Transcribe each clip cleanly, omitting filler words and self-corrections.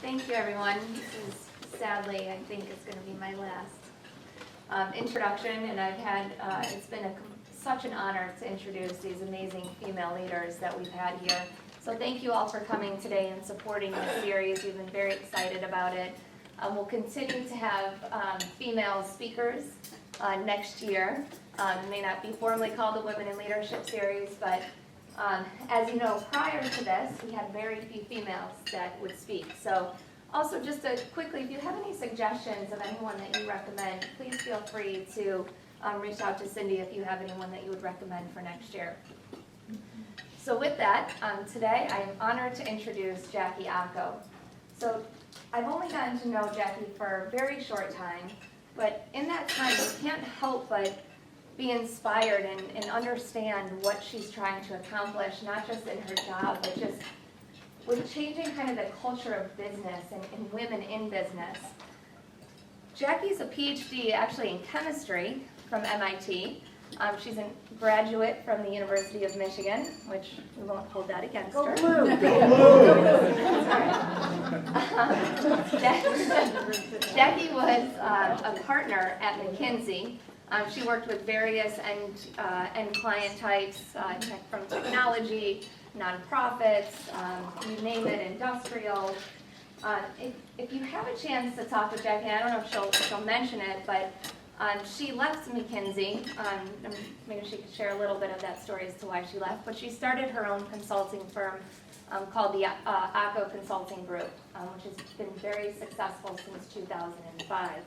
Thank you, everyone. This is sadly, I think, is going to be my last introduction, and I've had, it's been such an honor to introduce these amazing female leaders that we've had here. So thank you all for coming today and supporting this series. We've been very excited about it. We'll continue to have female speakers next year. It may not be formally called the Women in Leadership Series, but as you know, prior to this, we had very few females that would speak. So also just quickly, if you have any suggestions of anyone that you recommend, please feel free to reach out to Cindy if you have anyone that you would recommend for next year. So with that, today I am honored to introduce Jackie Acho. So I've only gotten to know Jackie for a very short time, but in that time you can't help but be inspired and understand what she's trying to accomplish, not just in her job, but just with changing kind of the culture of business and women in business. Jackie's a PhD actually in chemistry from MIT. She's a graduate from the University of Michigan, which we won't hold that against her. Go blue! Jackie was a partner at McKinsey. She worked with various end client types, from technology, nonprofits, you name it, industrial. If you have a chance to talk with Jackie, I don't know if she'll mention it, but she left McKinsey. Maybe she could share a little bit of that story as to why she left. But she started her own consulting firm called the Acho Consulting Group, which has been very successful since 2005.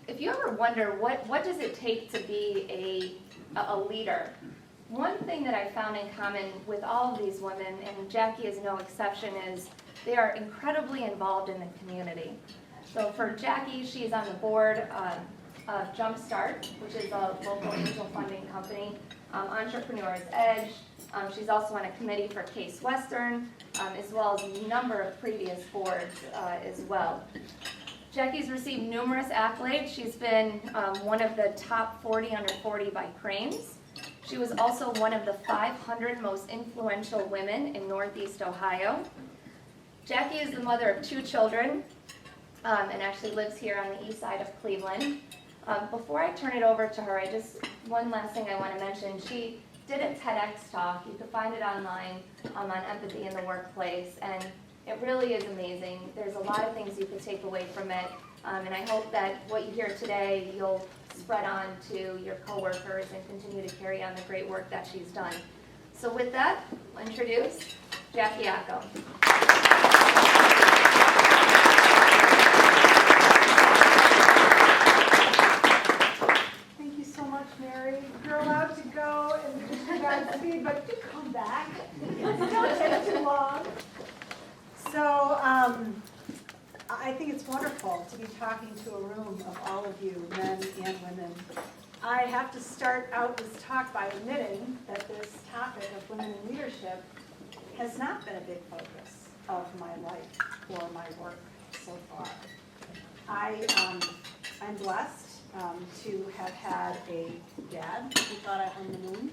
If you ever wonder what does it take to be a leader, one thing that I found in common with all of these women, and Jackie is no exception, is they are incredibly involved in the community. So for Jackie, she's on the board of Jumpstart, which is a local angel funding company, Entrepreneur's Edge. She's also on a committee for Case Western, as well as a number of previous boards as well. Jackie's received numerous accolades. She's been one of the top 40 under 40 by Crain's. She was also one of the 500 most influential women in Northeast Ohio. Jackie is the mother of 2 children and actually lives here on the east side of Cleveland. Before I turn it over to her, one last thing I want to mention. She did a TEDx talk. You can find it online on empathy in the workplace, and it really is amazing. There's a lot of things you can take away from it, and I hope that what you hear today you'll spread on to your coworkers and continue to carry on the great work that she's done. So with that, I'll introduce Jackie Acho. Thank you so much, Mary. You're allowed to go and Godspeed, but do come back. Don't take too long. So I think it's wonderful to be talking to a room of all of you, men and women. I have to start out this talk by admitting that this topic of women in leadership has not been a big focus of my life or my work so far. I'm blessed to have had a dad who thought I hung the moon,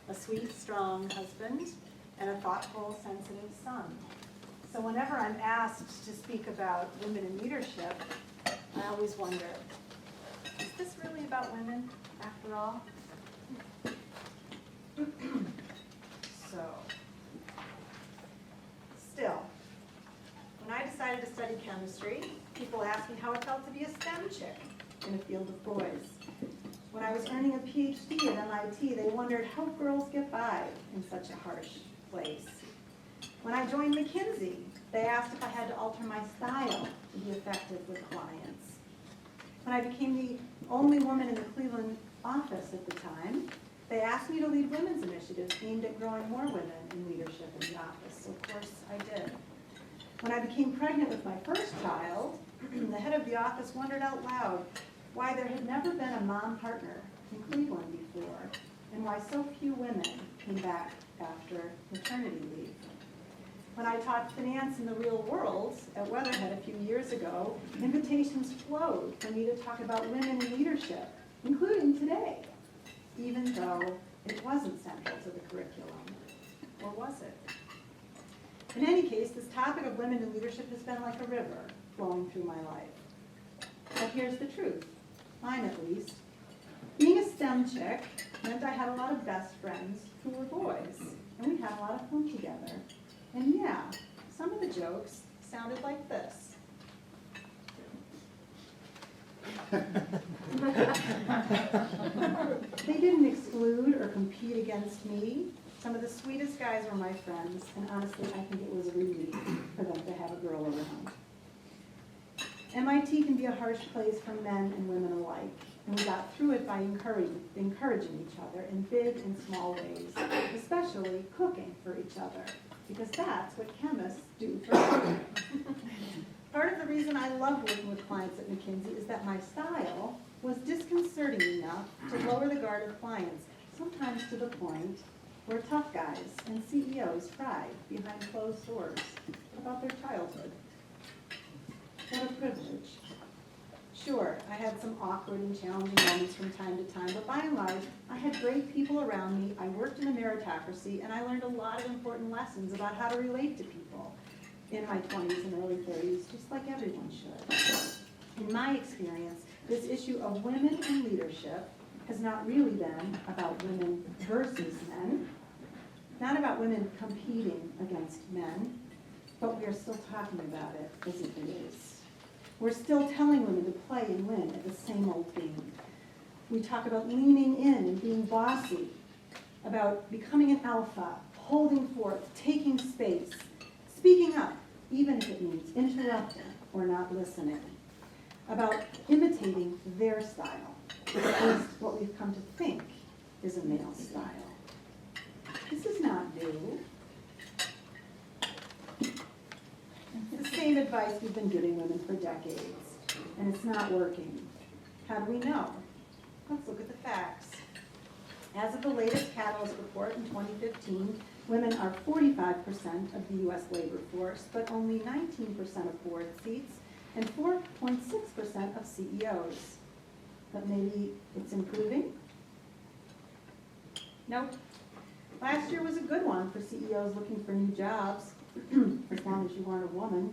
a sweet, strong husband, and a thoughtful, sensitive son. So whenever I'm asked to speak about women in leadership, I always wonder, is this really about women after all? Still, when I decided to study chemistry, people asked me how it felt to be a STEM chick in a field of boys. When I was earning a PhD at MIT, they wondered how girls get by in such a harsh place. When I joined McKinsey, they asked if I had to alter my style to be effective with clients. When I became the only woman in the Cleveland office at the time, they asked me to lead women's initiatives aimed at growing more women in leadership in the office, so of course I did. When I became pregnant with my first child, the head of the office wondered out loud why there had never been a mom partner in Cleveland before, and why so few women came back after maternity leave. When I taught finance in the real world at Weatherhead a few years ago, invitations flowed for me to talk about women in leadership, including today, even though it wasn't central to the curriculum. Or was it? In any case, this topic of women in leadership has been like a river flowing through my life. But here's the truth, mine at least. Being a STEM chick meant I had a lot of best friends who were boys, and we had a lot of fun together. And yeah, some of the jokes sounded like this. They didn't exclude or compete against me. Some of the sweetest guys were my friends, and honestly, I think it was a relief for them to have a girl around. MIT can be a harsh place for men and women alike, and we got through it by encouraging each other in big and small ways, especially cooking for each other, because that's what chemists do for living. Part of the reason I love working with clients at McKinsey is that my style was disconcerting enough to lower the guard of clients, sometimes to the point where tough guys and CEOs cried behind closed doors about their childhood. What a privilege. Sure, I had some awkward and challenging moments from time to time, but by and large, I had great people around me, I worked in a meritocracy, and I learned a lot of important lessons about how to relate to people in my 20s and early 30s, just like everyone should. In my experience, this issue of women in leadership has not really been about women versus men, not about women competing against men, but we are still talking about it as if it is. We're still telling women to play and win at the same old game. We talk about leaning in and being bossy, about becoming an alpha, holding forth, taking space, speaking up, even if it means interrupting or not listening, about imitating their style, at least what we've come to think is a male style. This is not new. It's the same advice we've been giving women for decades, and it's not working. How do we know? Let's look at the facts. As of the latest Catalyst report in 2015, women are 45% of the U.S. labor force, but only 19% of board seats and 4.6% of CEOs. But maybe it's improving? Nope. Last year was a good one for CEOs looking for new jobs, as long as you weren't a woman.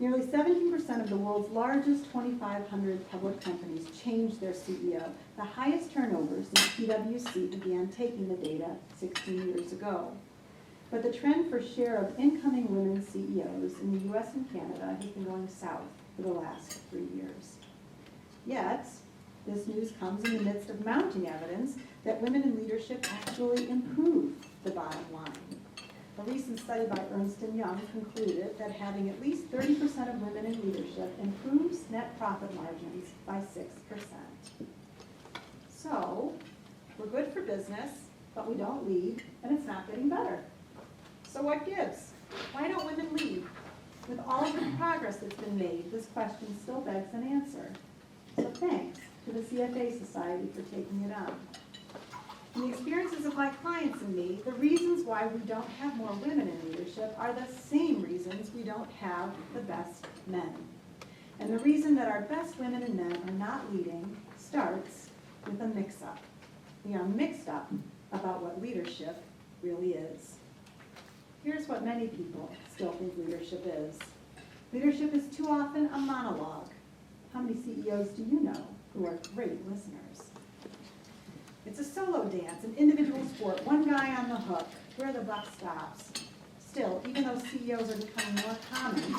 Nearly 17% of the world's largest 2,500 public companies changed their CEO, the highest turnover since PwC began taking the data 16 years ago. But the trend for share of incoming women CEOs in the US and Canada has been going south for the last 3 years. Yet, this news comes in the midst of mounting evidence that women in leadership actually improve the bottom line. A recent study by Ernst & Young concluded that having at least 30% of women in leadership improves net profit margins by 6%. So, we're good for business, but we don't lead, and it's not getting better. So what gives? Why don't women lead? With all of the progress that's been made, this question still begs an answer. So thanks to the CFA Society for taking it on. In the experiences of my clients and me, the reasons why we don't have more women in leadership are the same reasons we don't have the best men. And the reason that our best women and men are not leading starts with a mix-up. We are mixed up about what leadership really is. Here's what many people still think leadership is. Leadership is too often a monologue. How many CEOs do you know who are great listeners? It's a solo dance, an individual sport, one guy on the hook, where the buck stops. Still, even though CEOs are becoming more common,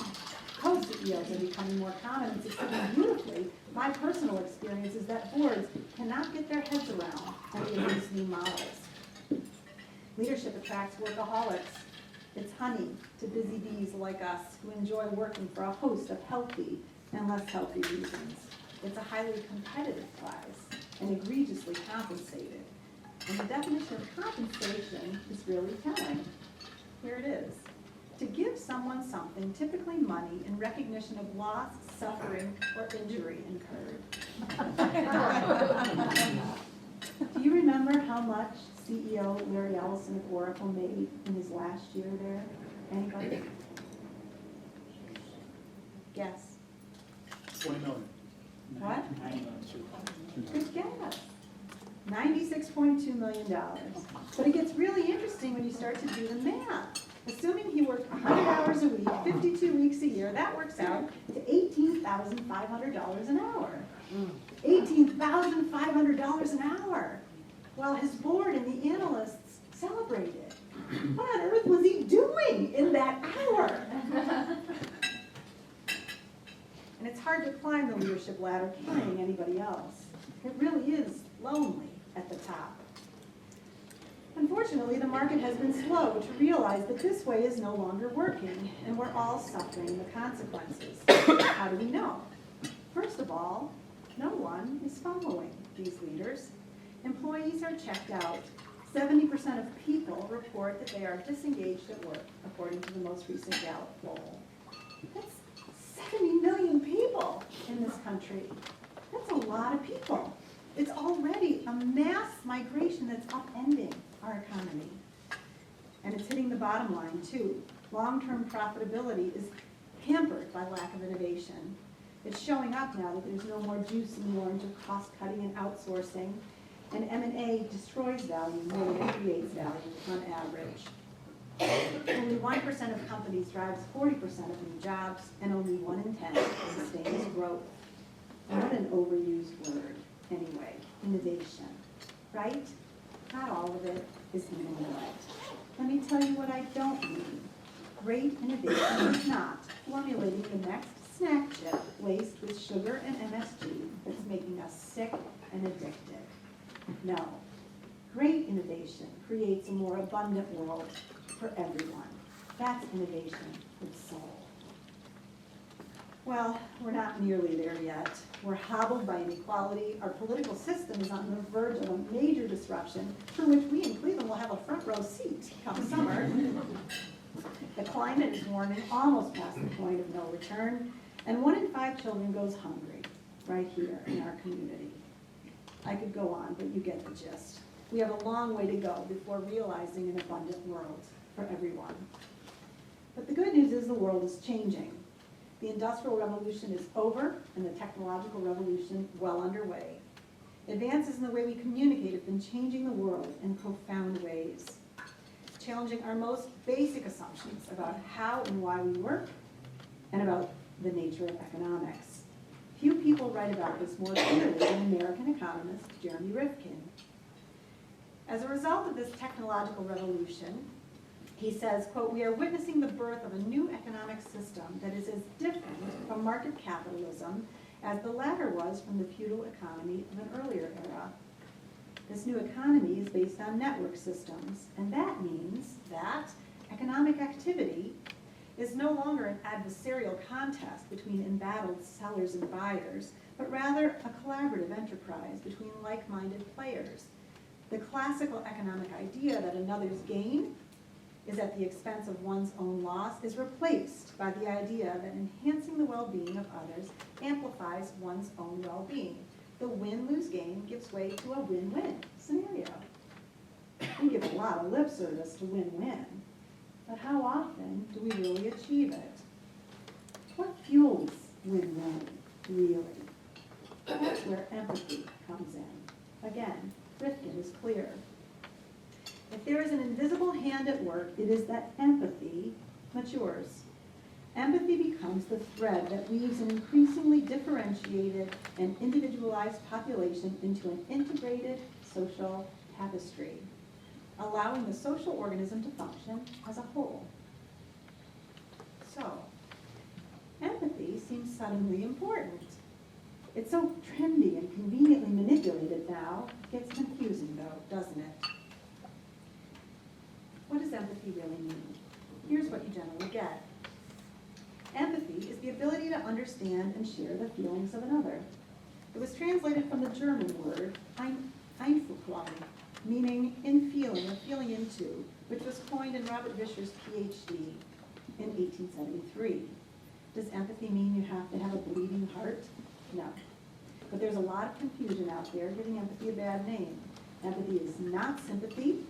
co-CEOs are becoming more common and succeeding beautifully, my personal experience is that boards cannot get their heads around any of these new models. Leadership attracts workaholics. It's honey to busy bees like us who enjoy working for a host of healthy and less healthy reasons. It's a highly competitive class and egregiously compensated. And the definition of compensation is really telling. Here it is. To give someone something, typically money, in recognition of loss, suffering, or injury incurred. Do you remember how much CEO Larry Ellison of Oracle made in his last year there? Anybody? Guess. 20 million. What? 90 Good guess. $96.2 million. But it gets really interesting when you start to do the math. Assuming he worked 100 hours a week, 52 weeks a year, that works out to $18,500 an hour. $18,500 an hour, while his board and the analysts celebrated. What on earth was he doing in that hour? And it's hard to climb the leadership ladder carrying anybody else. It really is lonely at the top. Unfortunately, the market has been slow to realize that this way is no longer working, and we're all suffering the consequences. How do we know? First of all, no one is following these leaders. Employees are checked out. 70% of people report that they are disengaged at work, according to the most recent Gallup poll. That's 70 million people in this country. That's a lot of people. It's already a mass migration that's upending our economy. And it's hitting the bottom line, too. Long-term profitability is hampered by lack of innovation. It's showing up now that there's no more juice in the orange of cost-cutting and outsourcing, and M&A destroys value more than it creates value on average. Only 1% of companies drives 40% of new jobs, and only 1 in 10 sustains growth. What an overused word, anyway, innovation, right? Not all of it is innovation. Let me tell you what I don't mean. Great innovation is not formulating the next snack chip laced with sugar and MSG that's making us sick and addicted. No. Great innovation creates a more abundant world for everyone. That's innovation with soul. Well, we're not nearly there yet. We're hobbled by inequality. Our political system is on the verge of a major disruption for which we in Cleveland will have a front row seat come summer. The climate is warming almost past the point of no return, and 1 in 5 children goes hungry right here in our community. I could go on, but you get the gist. We have a long way to go before realizing an abundant world for everyone. But the good news is the world is changing. The Industrial Revolution is over, and the technological revolution well underway. Advances in the way we communicate have been changing the world in profound ways, challenging our most basic assumptions about how and why we work, and about the nature of economics. Few people write about this more clearly than American economist Jeremy Rifkin. As a result of this technological revolution, he says, quote, "We are witnessing the birth of a new economic system that is as different from market capitalism as the latter was from the feudal economy of an earlier era. This new economy is based on network systems, and that means that economic activity is no longer an adversarial contest between embattled sellers and buyers, but rather a collaborative enterprise between like-minded players. The classical economic idea that another's gain is at the expense of one's own loss is replaced by the idea that enhancing the well-being of others amplifies one's own well-being. The win-lose game gives way to a win-win scenario." We give a lot of lip service to win-win, but how often do we really achieve it? What fuels win-win, really? That's where empathy comes in. Again, Rifkin is clear. If there is an invisible hand at work, it is that empathy matures. Empathy becomes the thread that weaves an increasingly differentiated and individualized population into an integrated social tapestry, allowing the social organism to function as a whole. So, empathy seems suddenly important. It's so trendy and conveniently manipulated now. It gets confusing though, doesn't it? What does empathy really mean? Here's what you generally get. Empathy is the ability to understand and share the feelings of another. It was translated from the German word Einfühlung, meaning in feeling or feeling into, which was coined in Robert Vischer's PhD in 1873. Does empathy mean you have to have a bleeding heart? No. But there's a lot of confusion out there giving empathy a bad name. Empathy is not sympathy,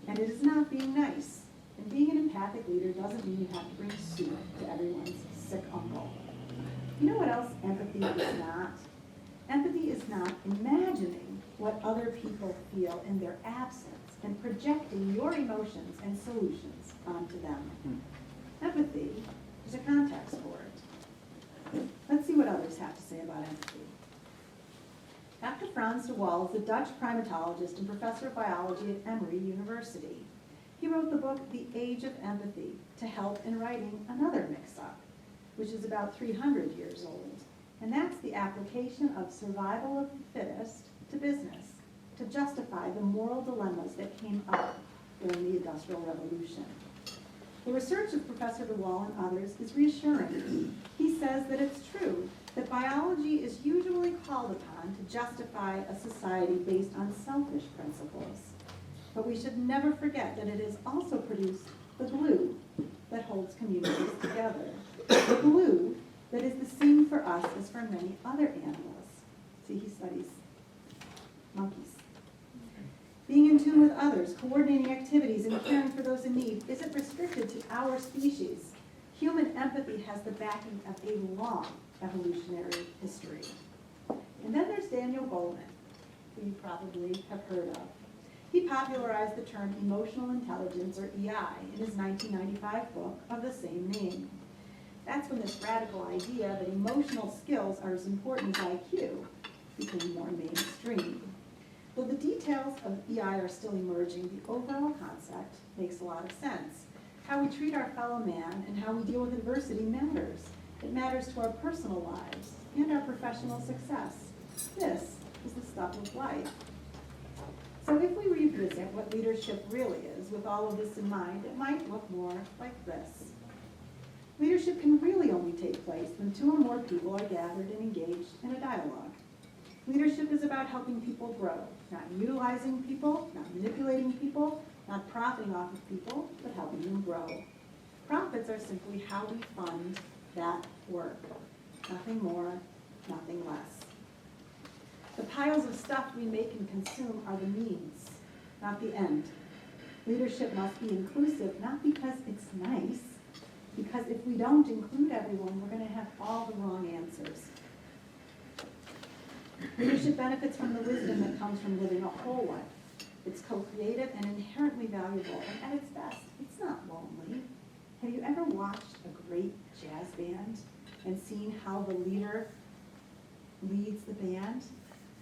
and it is not being nice. And being an empathic leader doesn't mean you have to bring soup to everyone's sick uncle. You know what else empathy is not? Empathy is not imagining what other people feel in their absence, and projecting your emotions and solutions onto them. Empathy is a context for it. Let's see what others have to say about empathy. Dr. Frans de Waal is a Dutch primatologist and professor of biology at Emory University. He wrote the book, The Age of Empathy, to help in writing another mix-up, which is about 300 years old. And that's the application of survival of the fittest to business, to justify the moral dilemmas that came up during the Industrial Revolution. The research of Professor de Waal and others is reassuring. He says that it's true that biology is usually called upon to justify a society based on selfish principles. But we should never forget that it has also produced the glue that holds communities together. The glue that is the same for us as for many other animals. See, he studies monkeys. Being in tune with others, coordinating activities, and caring for those in need isn't restricted to our species. Human empathy has the backing of a long evolutionary history. And then there's Daniel Goleman, who you probably have heard of. He popularized the term emotional intelligence, or EI, in his 1995 book of the same name. That's when this radical idea that emotional skills are as important as IQ became more mainstream. Though the details of EI are still emerging, the overall concept makes a lot of sense. How we treat our fellow man and how we deal with adversity matters. It matters to our personal lives and our professional success. This is the stuff of life. So if we revisit what leadership really is with all of this in mind, it might look more like this. Leadership can really only take place when two or more people are gathered and engaged in a dialogue. Leadership is about helping people grow, not utilizing people, not manipulating people, not profiting off of people, but helping them grow. Profits are simply how we fund that work. Nothing more, nothing less. The piles of stuff we make and consume are the means, not the end. Leadership must be inclusive, not because it's nice, because if we don't include everyone, we're going to have all the wrong answers. Leadership benefits from the wisdom that comes from living a whole life. It's co-creative and inherently valuable, and at its best, it's not lonely. Have you ever watched a great jazz band and seen how the leader leads the band?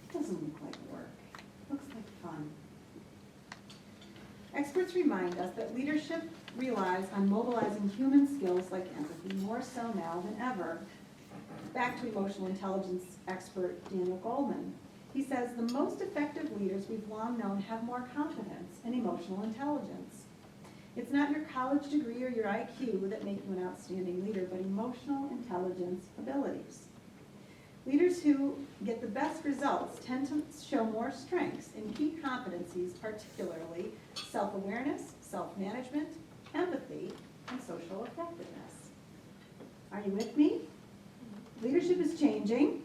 It doesn't look like work. It looks like fun. Experts remind us that leadership relies on mobilizing human skills like empathy more so now than ever. Back to emotional intelligence expert Daniel Goleman. He says the most effective leaders we've long known have more confidence and emotional intelligence. It's not your college degree or your IQ that make you an outstanding leader, but emotional intelligence abilities. Leaders who get the best results tend to show more strengths in key competencies, particularly self-awareness, self-management, empathy, and social effectiveness. Are you with me? Leadership is changing.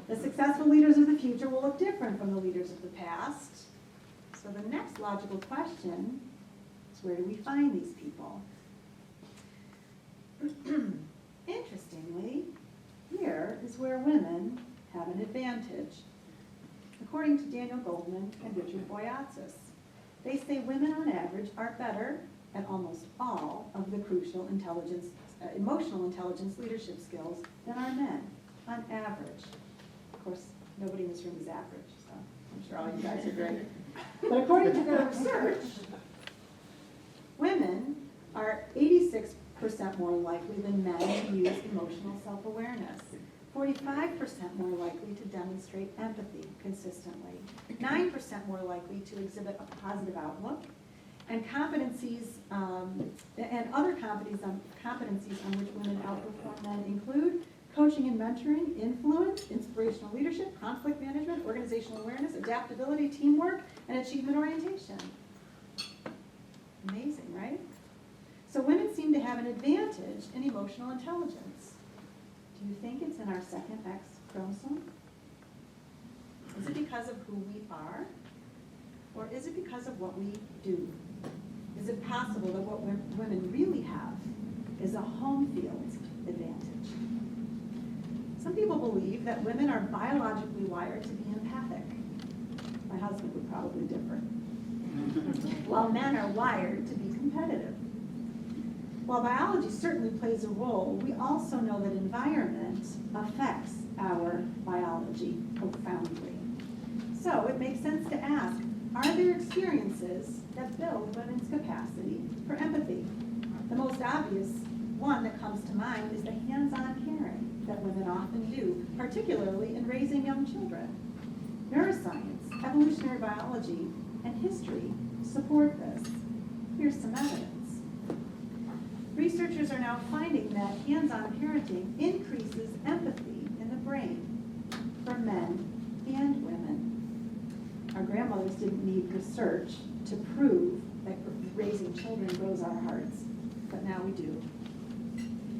The successful leaders of the future will look different from the leaders of the past. So the next logical question is, where do we find these people? Interestingly, here is where women have an advantage. According to Daniel Goleman and Richard Boyatzis, they say women on average are better at almost all of the crucial emotional intelligence leadership skills than are men, on average. Of course, nobody in this room is average, so I'm sure all you guys are great. But according to their research, women are 86% more likely than men to use emotional self-awareness, 45% more likely to demonstrate empathy consistently, 9% more likely to exhibit a positive outlook, and competencies and other competencies on which women outperform men include coaching and mentoring, influence, inspirational leadership, conflict management, organizational awareness, adaptability, teamwork, and achievement orientation. Amazing, right? So women seem to have an advantage in emotional intelligence. Do you think it's in our second X chromosome? Is it because of who we are? Or is it because of what we do? Is it possible that what women really have is a home field advantage? Some people believe that women are biologically wired to be empathic. My husband would probably differ. while men are wired to be competitive. While biology certainly plays a role, we also know that environment affects our biology profoundly. So it makes sense to ask, are there experiences that build women's capacity for empathy? The most obvious one that comes to mind is the hands-on caring that women often do, particularly in raising young children. Neuroscience, evolutionary biology, and history support this. Here's some evidence. Researchers are now finding that hands-on parenting increases empathy in the brain for men and women. Our grandmothers didn't need research to prove that raising children grows our hearts, but now we do.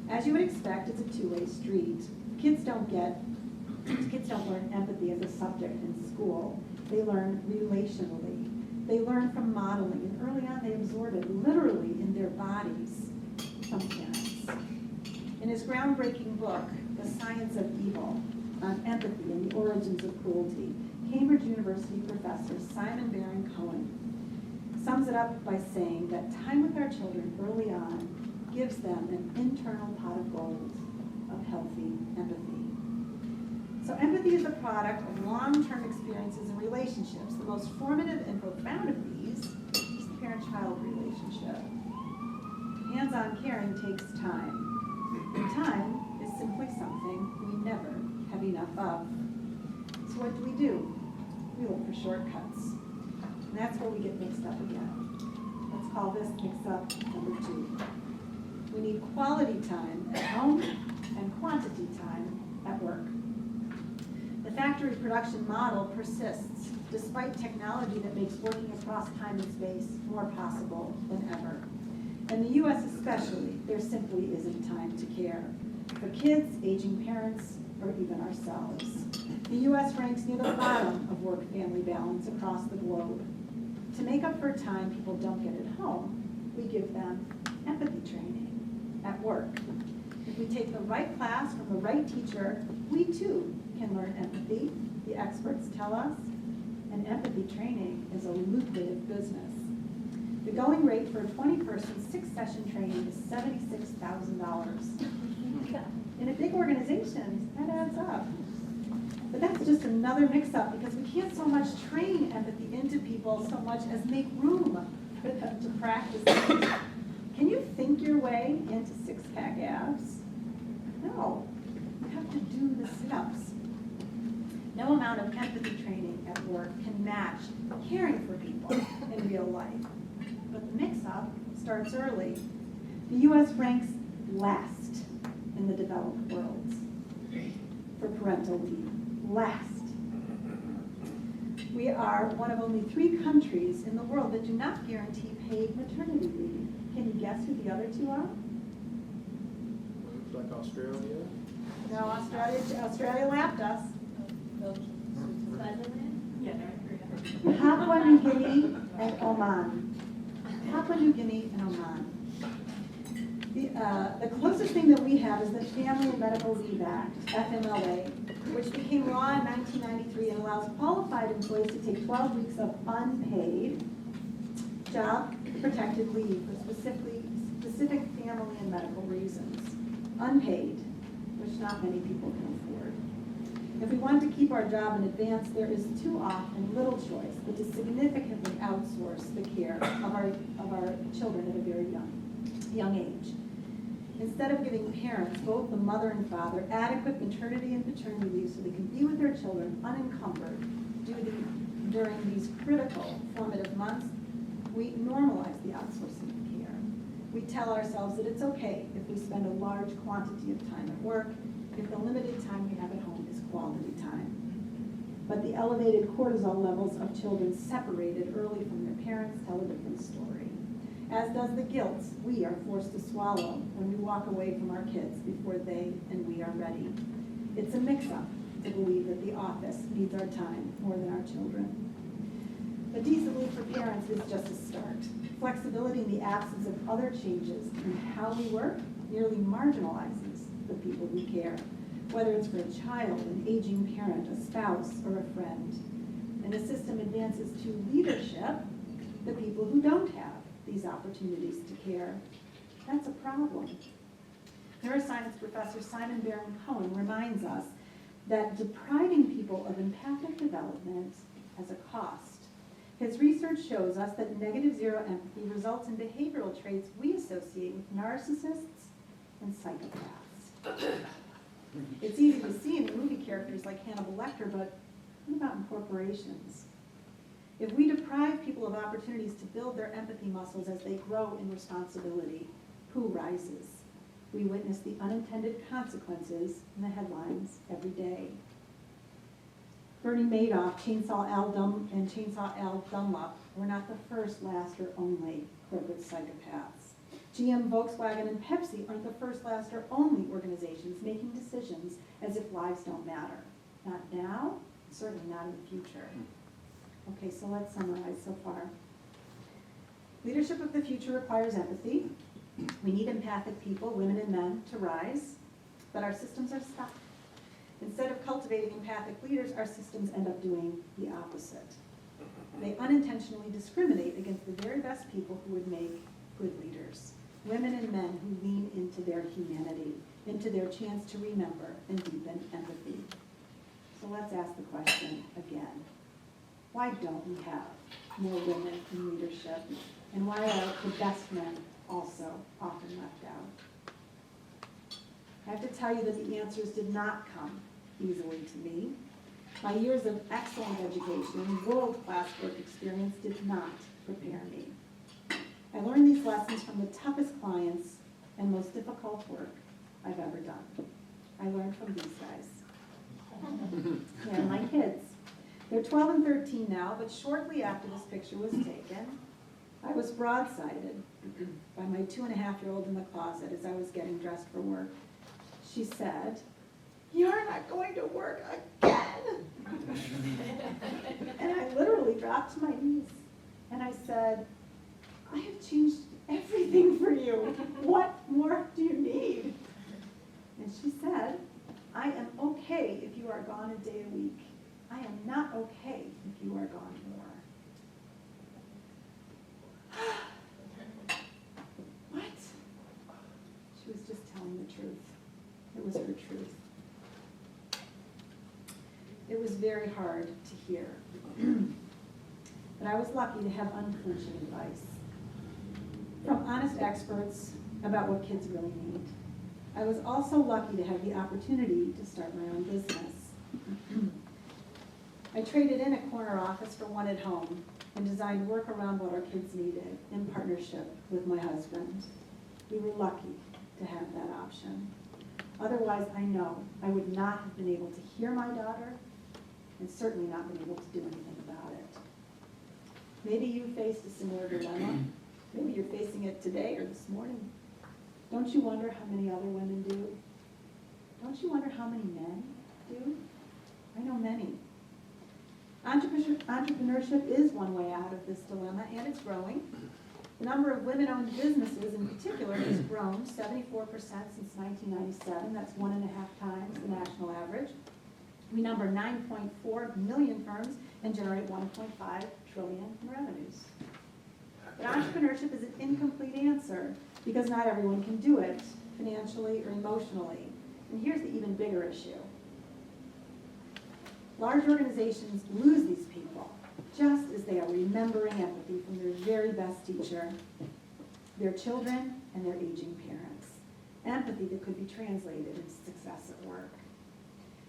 As you would expect, it's a two-way street. Kids don't learn empathy as a subject in school. They learn relationally. They learn from modeling, and early on they absorb it literally in their bodies from parents. In his groundbreaking book, The Science of Evil, on empathy and the origins of cruelty, Cambridge University professor Simon Baron-Cohen sums it up by saying that time with our children early on gives them an internal pot of gold of healthy empathy. So empathy is a product of long-term experiences and relationships. The most formative and profound of these is the parent-child relationship. Hands-on caring takes time. And time is simply something we never have enough of. So what do? We look for shortcuts. And that's where we get mixed up again. Let's call this mix-up number 2. We need quality time at home and quantity time at work. The factory production model persists despite technology that makes working across time and space more possible than ever. In the US especially, there simply isn't time to care for kids, aging parents, or even ourselves. The US ranks near the bottom of work-family balance across the globe. To make up for time people don't get at home, we give them empathy training at work. If we take the right class from the right teacher, we too can learn empathy, the experts tell us, and empathy training is a lucrative business. The going rate for a 20-person, 6-session training is $76,000. In a big organization, that adds up. But that's just another mix-up because we can't so much train empathy into people so much as make room for them to practice it. Can you think your way into six-pack abs? No, you have to do the sit-ups. No amount of empathy training at work can match caring for people in real life. But the mix-up starts early. The US ranks last in the developed world for parental leave. Last. We are one of only 3 countries in the world that do not guarantee paid maternity leave. Can you guess who the other 2 are? Looks like Australia. No, Australia lapped us. Yeah, Papua New Guinea and Oman. Papua New Guinea and Oman. The closest thing that we have is the Family and Medical Leave Act, FMLA, which became law in 1993 and allows qualified employees to take 12 weeks of unpaid job-protected leave for specific family and medical reasons. Unpaid, which not many people can afford. If we want to keep our job in advance, there is too often little choice but to significantly outsource the care of our children at a very young age. Instead of giving parents, both the mother and father, adequate maternity and paternity leave so they can be with their children unencumbered during these critical formative months, we normalize the outsourcing of care. We tell ourselves that it's okay if we spend a large quantity of time at work, if the limited time we have at home is quality time. But the elevated cortisol levels of children separated early from their parents tell a different story. As does the guilt we are forced to swallow when we walk away from our kids before they and we are ready. It's a mix-up to believe that the office needs our time more than our children. But decent leave for parents is just a start. Flexibility in the absence of other changes in how we work nearly marginalizes the people we care, whether it's for a child, an aging parent, a spouse, or a friend. And the system advances to leadership the people who don't have these opportunities to care. That's a problem. Neuroscience professor Simon Baron-Cohen reminds us that depriving people of empathic development has a cost. His research shows us that negative zero empathy results in behavioral traits we associate with narcissists and psychopaths. It's easy to see in movie characters like Hannibal Lecter, but what about in corporations? If we deprive people of opportunities to build their empathy muscles as they grow in responsibility, who rises? We witness the unintended consequences in the headlines every day. Bernie Madoff, and Chainsaw Al Dunlop were not the first, last, or only corporate psychopaths. GM, Volkswagen, and Pepsi aren't the first, last, or only organizations making decisions as if lives don't matter. Not now, certainly not in the future. Okay, so let's summarize so far. Leadership of the future requires empathy. We need empathic people, women and men, to rise, but our systems are stuck. Instead of cultivating empathic leaders, our systems end up doing the opposite. They unintentionally discriminate against the very best people who would make good leaders. Women and men who lean into their humanity, into their chance to remember and deepen empathy. So let's ask the question again. Why don't we have more women in leadership? And why are the best men also often left out? I have to tell you that the answers did not come easily to me. My years of excellent education and world-class work experience did not prepare me. I learned these lessons from the toughest clients and most difficult work I've ever done. I learned from these guys. They're my kids. They're 12 and 13 now, but shortly after this picture was taken, I was broadsided by my 2.5-year-old in the closet as I was getting dressed for work. She said, "You're not going to work again." And I literally dropped to my knees and I said, "I have changed everything for you. What more do you need?" And she said, "I am okay if you are gone a day a week. I am not okay if you are gone more." What? She was just telling the truth. It was her truth. It was very hard to hear. But I was lucky to have unflinching advice from honest experts about what kids really need. I was also lucky to have the opportunity to start my own business. I traded in a corner office for one at home and designed work around what our kids needed in partnership with my husband. We were lucky to have that option. Otherwise, I know I would not have been able to hear my daughter and certainly not been able to do anything about it. Maybe you faced a similar dilemma. Maybe you're facing it today or this morning. Don't you wonder how many other women do? Don't you wonder how many men do? I know many. Entrepreneurship is one way out of this dilemma, and it's growing. The number of women-owned businesses in particular has grown 74% since 1997. That's 1.5 times the national average. We number 9.4 million firms and generate 1.5 trillion in revenues. But entrepreneurship is an incomplete answer because not everyone can do it financially or emotionally. And here's the even bigger issue. Large organizations lose these people just as they are remembering empathy from their very best teacher, their children, and their aging parents. Empathy that could be translated into success at work.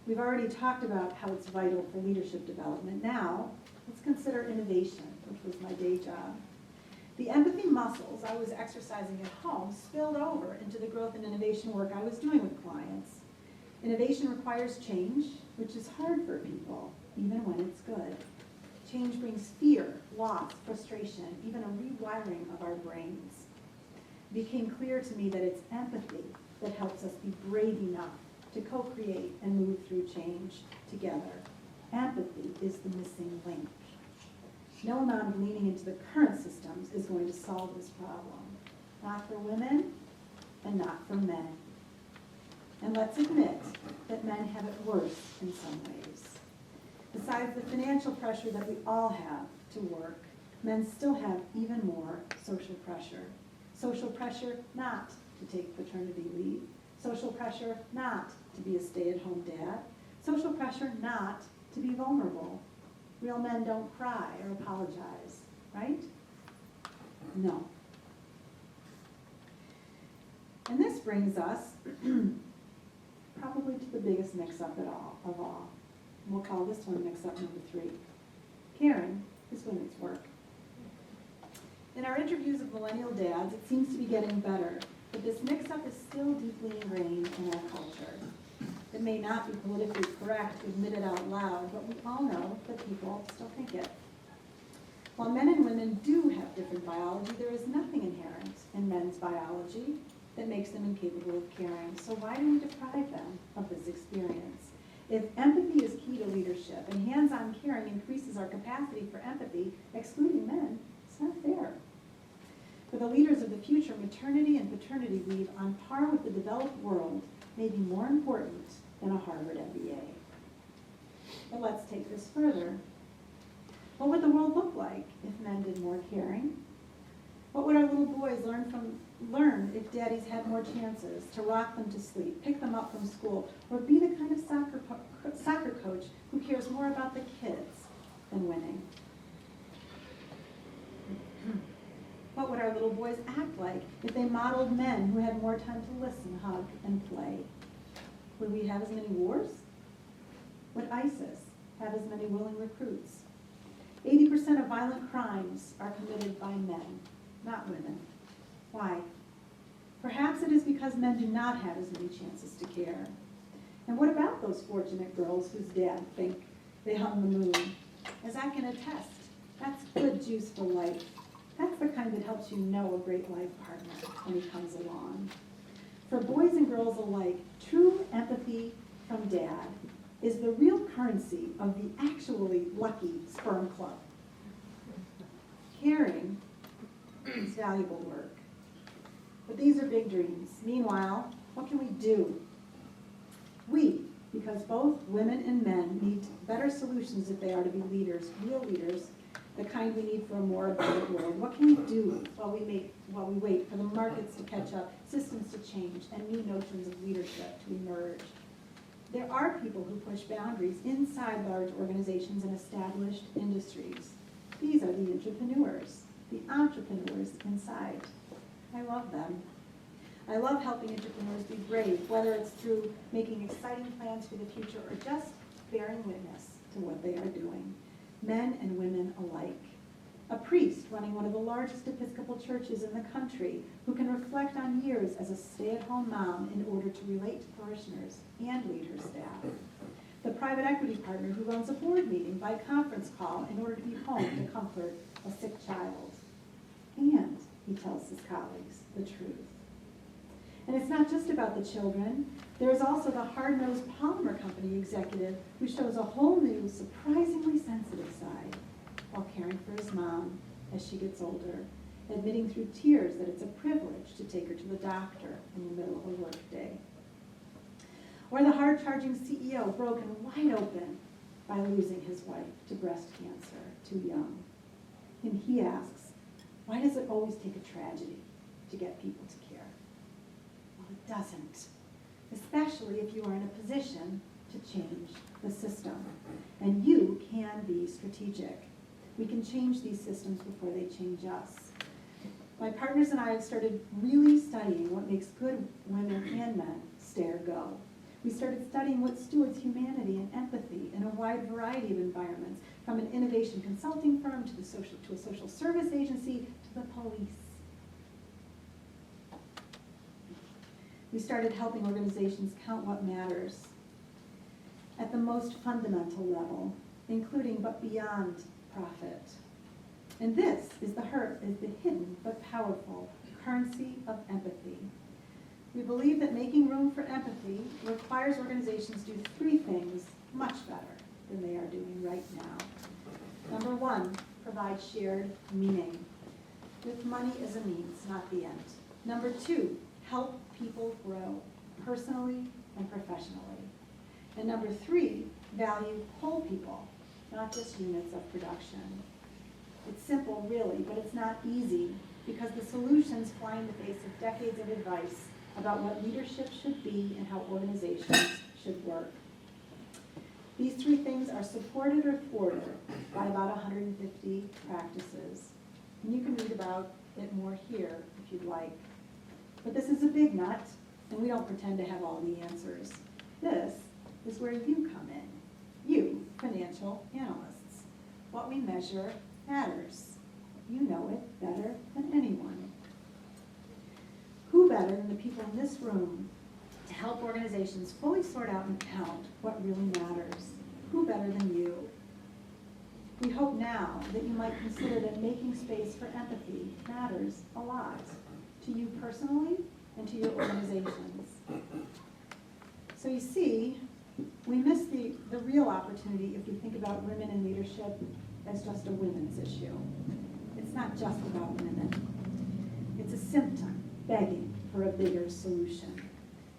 We've already talked about how it's vital for leadership development. Now, let's consider innovation, which was my day job. The empathy muscles I was exercising at home spilled over into the growth and innovation work I was doing with clients. Innovation requires change, which is hard for people, even when it's good. Change brings fear, loss, frustration, even a rewiring of our brains. It became clear to me that it's empathy that helps us be brave enough to co-create and move through change together. Empathy is the missing link. No amount of leaning into the current systems is going to solve this problem. Not for women and not for men. And let's admit that men have it worse in some ways. Besides the financial pressure that we all have to work, men still have even more social pressure. Social pressure not to take paternity leave. Social pressure not to be a stay-at-home dad. Social pressure not to be vulnerable. Real men don't cry or apologize, right? No. And this brings us probably to the biggest mix-up of all. We'll call this one mix-up number 3. Caring is women's work. In our interviews of millennial dads, it seems to be getting better, but this mix-up is still deeply ingrained in our culture. It may not be politically correct to admit it out loud, but we all know that people still think it. While men and women do have different biology, there is nothing inherent in men's biology that makes them incapable of caring. So why do we deprive them of this experience? If empathy is key to leadership and hands-on caring increases our capacity for empathy, excluding men, it's not fair. For the leaders of the future, maternity and paternity leave on par with the developed world may be more important than a Harvard MBA. But let's take this further. What would the world look like if men did more caring? What would our little boys learn if daddies had more chances to rock them to sleep, pick them up from school, or be the kind of soccer coach who cares more about the kids than winning? What would our little boys act like if they modeled men who had more time to listen, hug, and play? Would we have as many wars? Would ISIS have as many willing recruits? 80% of violent crimes are committed by men, not women. Why? Perhaps it is because men do not have as many chances to care. And what about those fortunate girls whose dad think they hung the moon? As I can attest, that's good juice for life. That's the kind that helps you know a great life partner when he comes along. For boys and girls alike, true empathy from dad is the real currency of the actually lucky sperm club. Caring is valuable work. But these are big dreams. Meanwhile, what can we do? We, because both women and men need better solutions if they are to be leaders, real leaders, the kind we need for a more abundant world. What can we do while we wait for the markets to catch up, systems to change, and new notions of leadership to emerge? There are people who push boundaries inside large organizations and established industries. These are the entrepreneurs inside. I love them. I love helping entrepreneurs be brave, whether it's through making exciting plans for the future or just bearing witness to what they are doing. Men and women alike. A priest running one of the largest Episcopal churches in the country who can reflect on years as a stay-at-home mom in order to relate to parishioners and lead her staff. The private equity partner who runs a board meeting by conference call in order to be home to comfort a sick child. And he tells his colleagues the truth. And it's not just about the children. There is also the hard-nosed polymer company executive who shows a whole new, surprisingly sensitive side while caring for his mom as she gets older, admitting through tears that it's a privilege to take her to the doctor in the middle of a workday. Or the hard-charging CEO broken wide open by losing his wife to breast cancer too young. And he asks, why does it always take a tragedy to get people to care? Well, it doesn't, especially if you are in a position to change the system. And you can be strategic. We can change these systems before they change us. My partners and I have started really studying what makes good women and men stay or go. We started studying what stewards humanity and empathy in a wide variety of environments, from an innovation consulting firm to a social service agency to the police. We started helping organizations count what matters at the most fundamental level, including but beyond profit. And this is the hidden but powerful currency of empathy. We believe that making room for empathy requires organizations do 3 things much better than they are doing right now. Number 1, provide shared meaning, with money as a means, not the end. Number 2, help people grow, personally and professionally. And number 3, value whole people, not just units of production. It's simple, really, but it's not easy because the solutions fly in the face of decades of advice about what leadership should be and how organizations should work. These three things are supported or thwarted by about 150 practices. And you can read about it more here if you'd like. But this is a big nut, and we don't pretend to have all the answers. This is where you come in. You, financial analysts. What we measure matters. You know it better than anyone. Who better than the people in this room to help organizations fully sort out and count what really matters? Who better than you? We hope now that you might consider that making space for empathy matters a lot to you personally and to your organizations. So you see, we miss the real opportunity if we think about women in leadership as just a women's issue. It's not just about women. It's a symptom begging for a bigger solution.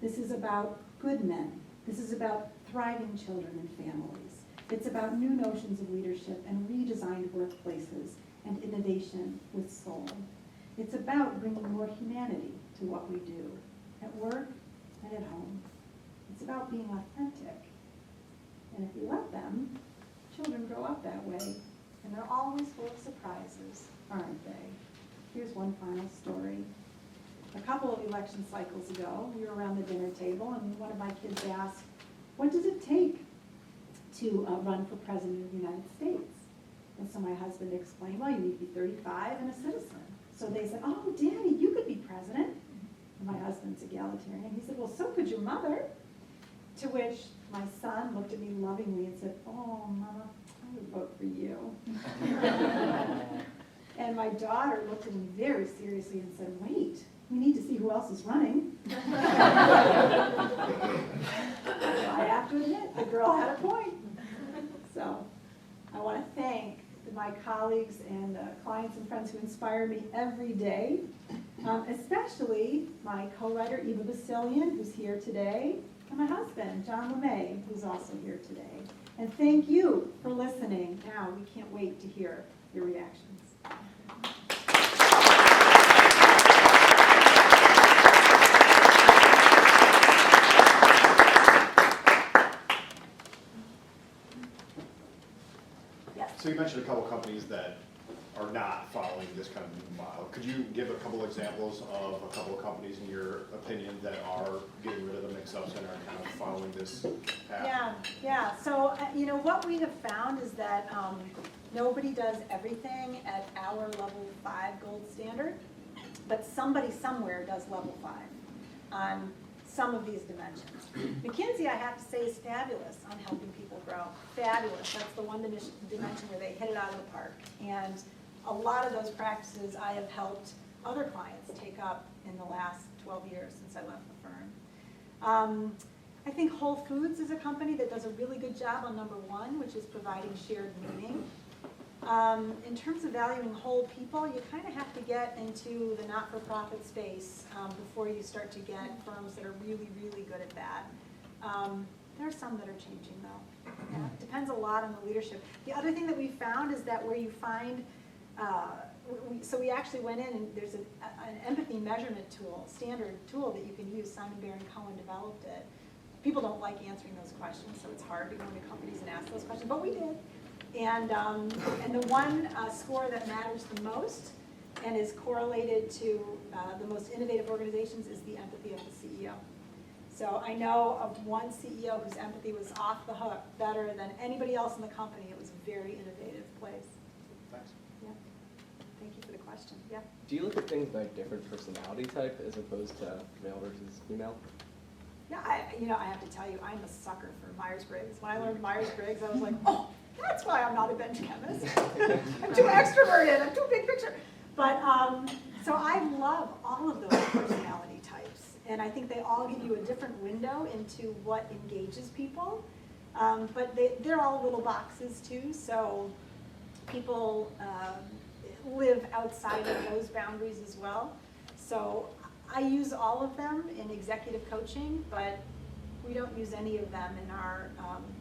This is about good men. This is about thriving children and families. It's about new notions of leadership and redesigned workplaces and innovation with soul. It's about bringing more humanity to what we do, at work and at home. It's about being authentic. And if you let them, children grow up that way, and they're always full of surprises, aren't they? Here's one final story. A couple of election cycles ago, we were around the dinner table, and one of my kids asked, what does it take to run for president of the United States? And so my husband explained, well, you need to be 35 and a citizen. So they said, oh, Daddy, you could be president. And my husband's egalitarian. He said, well, so could your mother. To which my son looked at me lovingly and said, oh, Mama, I would vote for you. And my daughter looked at me very seriously and said, wait, we need to see who else is running. I have to admit, the girl had a point. So I want to thank my colleagues and clients and friends who inspire me every day, especially my co-writer, Eva Basilian, who's here today, and my husband, John LeMay, who's also here today. And thank you for listening. Now, we can't wait to hear your reactions. So you mentioned a couple companies that are not following this kind of new model. Could you give a couple examples of a couple of companies, in your opinion, that are getting rid of the mix-ups and are kind of following this path? Yeah. So, what we have found is that nobody does everything at our level 5 gold standard, but somebody somewhere does level 5 on some of these dimensions. McKinsey, I have to say, is fabulous on helping people grow. Fabulous. That's the one dimension where they hit it out of the park. And a lot of those practices I have helped other clients take up in the last 12 years since I left the firm. I think Whole Foods is a company that does a really good job on number 1, which is providing shared meaning. In terms of valuing whole people, you kind of have to get into the not-for-profit space before you start to get firms that are really, really good at that. There are some that are changing, though. Yeah, it depends a lot on the leadership. The other thing that we found is that where you find, so we actually went in and there's an empathy measurement tool, standard tool that you can use. Simon Baron Cohen developed it. People don't like answering those questions, so it's hard to go into companies and ask those questions, but we did. And the one score that matters the most and is correlated to the most innovative organizations is the empathy of the CEO. So I know of one CEO whose empathy was off the hook, better than anybody else in the company. It was a very innovative place. Thanks. Yeah. Thank you for the question. Yeah. Do you look at things like different personality type as opposed to male versus female? Yeah, I have to tell you, I'm a sucker for Myers-Briggs. When I learned Myers-Briggs, I was like, oh, that's why I'm not a bench chemist. I'm too extroverted. I'm too big picture. But so I love all of those personality types, and I think they all give you a different window into what engages people. But they're all little boxes too. So people live outside of those boundaries as well. So I use all of them in executive coaching, but we don't use any of them in our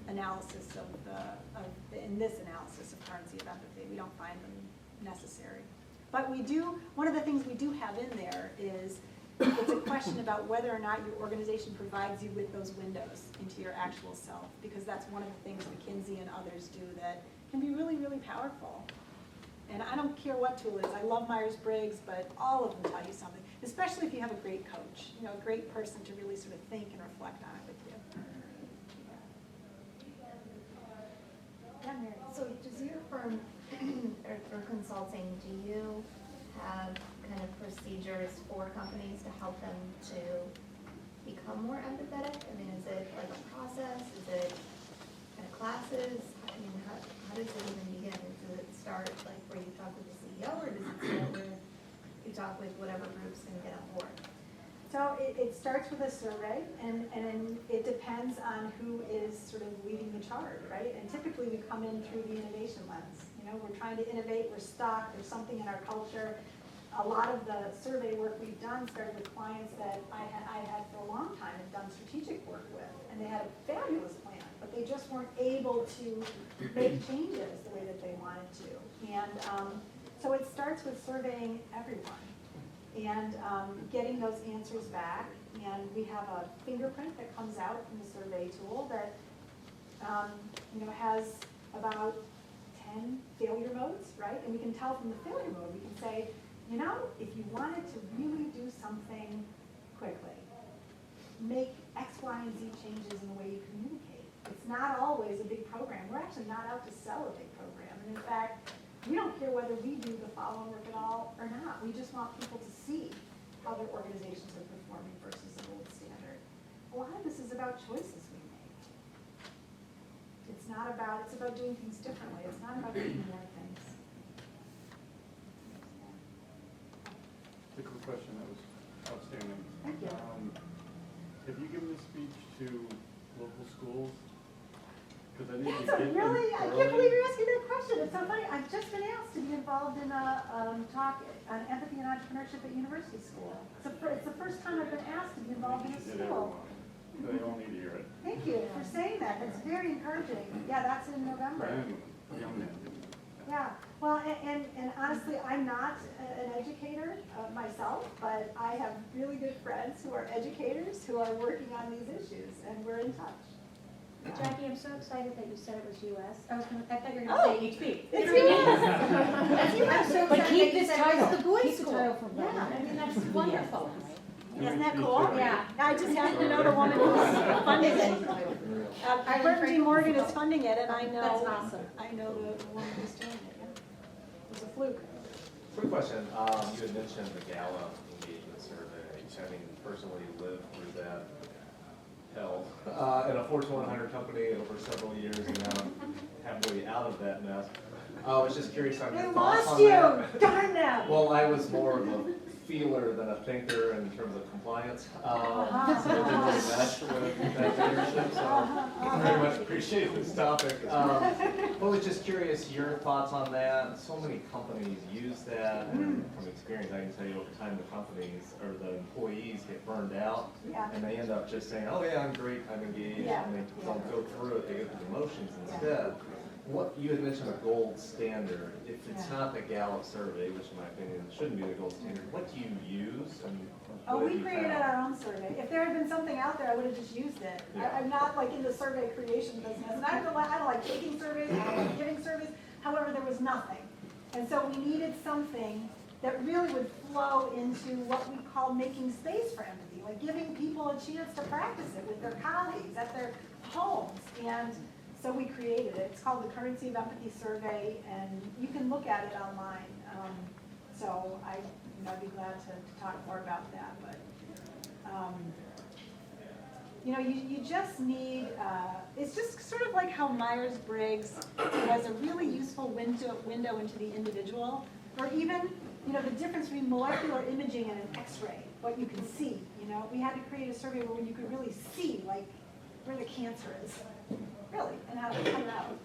analysis in this analysis of currency of empathy. We don't find them necessary. But we do, one of the things we do have in there is, it's a question about whether or not your organization provides you with those windows into your actual self, because that's one of the things McKinsey and others do that can be really, really powerful. And I don't care what tool it is. I love Myers-Briggs, but all of them tell you something, especially if you have a great coach, you know, a great person to really sort of think and reflect on it with you. Yeah, Mary, so does your firm or consulting, do you have kind of procedures for companies to help them to become more empathetic? I mean, is it like a process? Is it kind of classes? I mean, how does it even begin? Does it start like where you talk with the CEO, or does it start where you talk with whatever group's gonna get on board? So it starts with a survey, and it depends on who is sort of leading the charge, right? And typically we come in through the innovation lens. You know, we're trying to innovate, we're stuck, there's something in our culture. A lot of the survey work we've done started with clients that I had for a long time and done strategic work with, and they had a fabulous plan, but they just weren't able to make changes the way that they wanted to. And so it starts with surveying everyone and getting those answers back. And we have a fingerprint that comes out from the survey tool that you know, has about 10 failure modes, right? And we can tell from the failure mode, we can say, you know, if you wanted to really do something quickly, make X, Y, and Z changes in the way you communicate. It's not always a big program. We're actually not out to sell a big program. And in fact, we don't care whether we do the follow work at all or not. We just want people to see how their organizations are performing versus the gold standard. A lot of this is about choices we make. It's about doing things differently. It's not about doing more things. The quick question, that was outstanding. Thank you. Have you given this speech to local schools? Because I need to That's a get really, them I can't early. believe you're asking that question. It's so funny. I've just been asked to be involved in a talk on empathy and entrepreneurship at university school. It's the first time I've been asked to be involved in a You did school. everyone. They all need to hear it. Thank you for saying that. That's very encouraging. Yeah, that's in November. And young men. Yeah, well, and honestly, I'm not an educator myself, but I have really good friends who are educators who are working on these issues, and we're in touch. Jackie, I'm so excited that you said it was US. I thought you were Oh, gonna say HP. It's I'm so But excited keep that you this said it was title. the boys' Keep the school. title from Yeah, Brian. I mean, that's wonderful. Isn't that Me cool? too. Yeah. I just happen to know the woman who's funding it. Burton G. Morgan is funding it, and I know. That's awesome. I know the woman who's doing it, yeah. It was a fluke. Quick question, you had mentioned the Gallup engagement survey, having personally lived through that hell in a Fortune 100 company over several years, and now happily out of that mess. I was just curious on They your thoughts lost on you, that. darn them. Well, I was more of a feeler than a thinker in terms of compliance. So it didn't really mesh with that leadership, so I very much appreciate this topic. I was just curious, your thoughts on that. So many companies use that, and from experience, I can tell you over time, the companies or the employees get burned out, Yeah. and they end up just saying, oh yeah, I'm great, I'm engaged, Yeah. and they don't go through it, they go through the motions instead. What, you had mentioned a gold standard. If it's Yeah. not the Gallup survey, which in my opinion shouldn't be the gold standard, what do you use? And Oh, what have we you created found? our own survey. If there had been something out there, I would have just used it. Yeah. I'm not like in the survey creation business, and I don't like taking surveys, I don't like giving surveys. However, there was nothing. And so we needed something that really would flow into what we call making space for empathy, like giving people a chance to practice it with their colleagues at their homes. And so we created it. It's called the Currency of Empathy Survey, and you can look at it online. So I'd be glad to talk more about that. But you just need. It's just sort of like how Myers-Briggs was a really useful window into the individual, or even the difference between molecular imaging and an X-ray, what you can see. We had to create a survey where you could really see like where the cancer is. Really, and how to cut it out.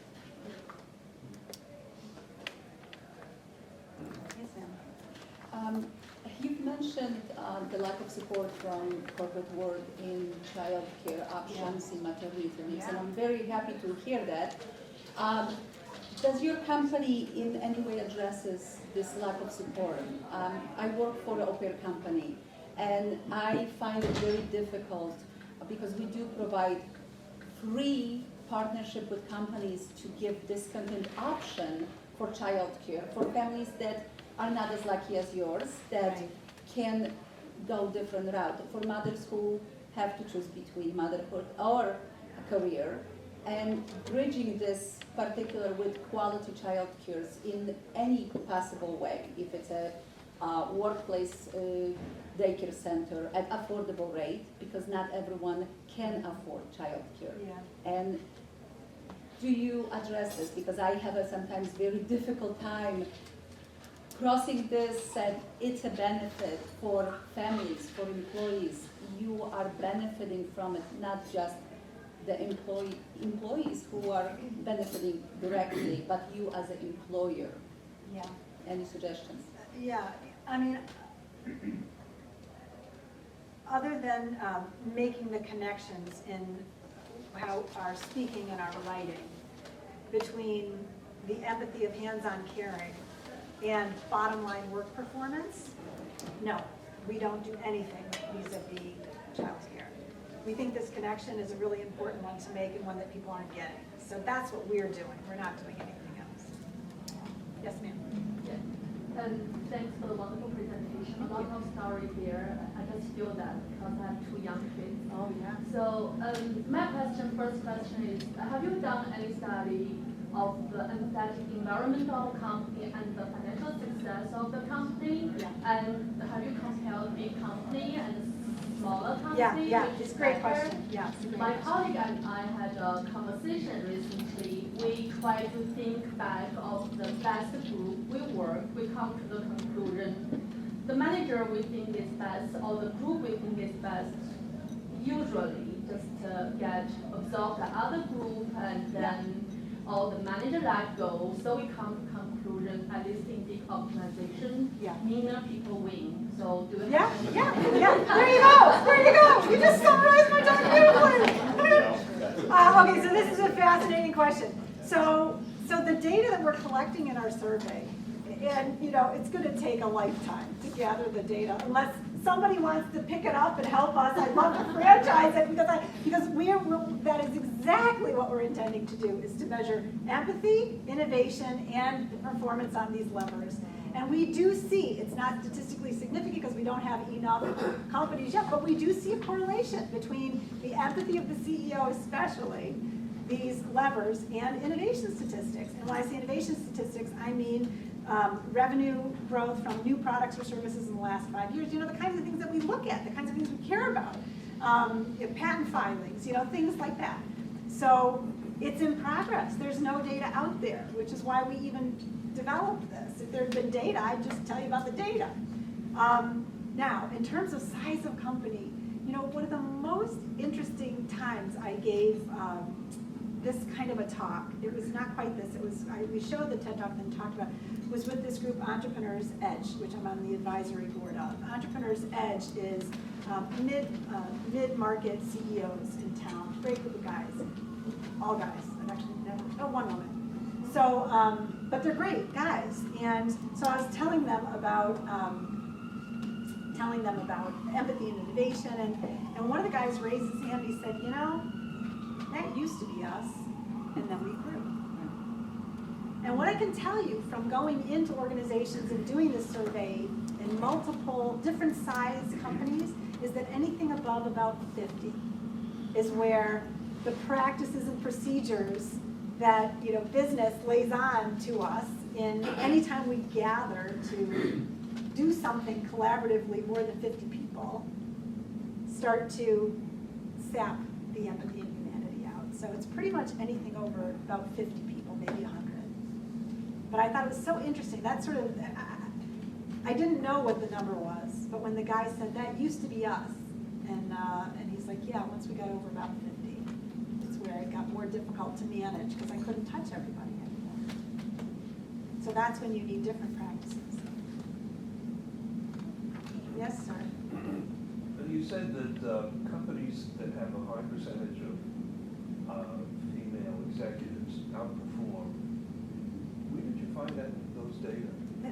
Yes, ma'am. You've mentioned the lack of support from corporate world in child care options, in maternity leaves, and I'm very happy to hear that. Does your company in any way addresses this lack of support? I work for an au pair company, and I find it very difficult because we do provide free partnership with companies to give discounted option for childcare for families that are not as lucky as yours, that Right. can go different route. For mothers who have to choose between motherhood or a career, and bridging this particular with quality childcare in any possible way, if it's a workplace daycare center at affordable rate, because not everyone can afford childcare. Yeah. And do you address this? Because I have a sometimes very difficult time crossing this, and it's a benefit for families, for employees. You are benefiting from it, not just the employees who are benefiting directly, but you as an employer. Yeah. Any suggestions? Yeah, I mean, other than making the connections in how our speaking and our writing between the empathy of hands-on caring and bottom line work performance, no, we don't do anything vis-a-vis childcare. We think this connection is a really important one to make and one that people aren't getting. So that's what we're doing. We're not doing anything else. Yes, ma'am. Thanks for the wonderful presentation. A lot of story here. I just feel that because I have 2 young kids. Oh, yeah. So my first question is, have you done any study of the empathetic environment of a company and the financial success of the company? Yeah. And have you compared big company and smaller company? Yeah, which it's is a great better? question. Yeah, it's a great My question. colleague and I had a conversation recently. We try to think back of the best group we work. We come to the conclusion, the manager we think is best, or the group we think is best, usually just get absorbed the other group, and then all the manager let go. So we come to conclusion, at least in big organization, Yeah. meaner people win. So do you Yeah, have any? yeah. There you go. There you go. You just summarized my talk beautifully. Okay, so this is a fascinating question. So the data that we're collecting in our survey, and it's going to take a lifetime to gather the data, unless somebody wants to pick it up and help us. I'd love to franchise it because that is exactly what we're intending to do, is to measure empathy, innovation, and the performance on these levers. And we do see, it's not statistically significant because we don't have enough companies yet, but we do see a correlation between the empathy of the CEO especially, these levers, and innovation statistics. And when I say innovation statistics, I mean revenue growth from new products or services in the last 5 years, the kinds of things that we look at, the kinds of things we care about, patent filings, things like that. So it's in progress. There's no data out there, which is why we even developed this. If there had been data, I'd just tell you about the data. Now, in terms of size of company, one of the most interesting times I gave this kind of a talk, it was not quite this, we showed the TED Talk and then talked about it, was with this group, Entrepreneurs Edge, which I'm on the advisory board of. Entrepreneurs Edge is mid-market CEOs in town, great group of guys, all guys, I've actually never, one woman. So, but they're great guys, and so I was telling them about empathy and innovation, and one of the guys raised his hand, he said, that used to be us, and then we grew. And what I can tell you from going into organizations and doing this survey in multiple different size companies is that anything above about 50 is where the practices and procedures that business lays on to us in any time we gather to do something collaboratively, more than 50 people, start to sap the empathy and humanity out. So it's pretty much anything over about 50 people, maybe 100. But I thought it was so interesting. That sort of, I didn't know what the number was, but when the guy said that used to be us, and he's like, yeah, once we got over about 50, it's where it got more difficult to manage because I couldn't touch everybody anymore. So that's when you need different practices. Yes, sir. You said that companies that have a high percentage of female executives outperform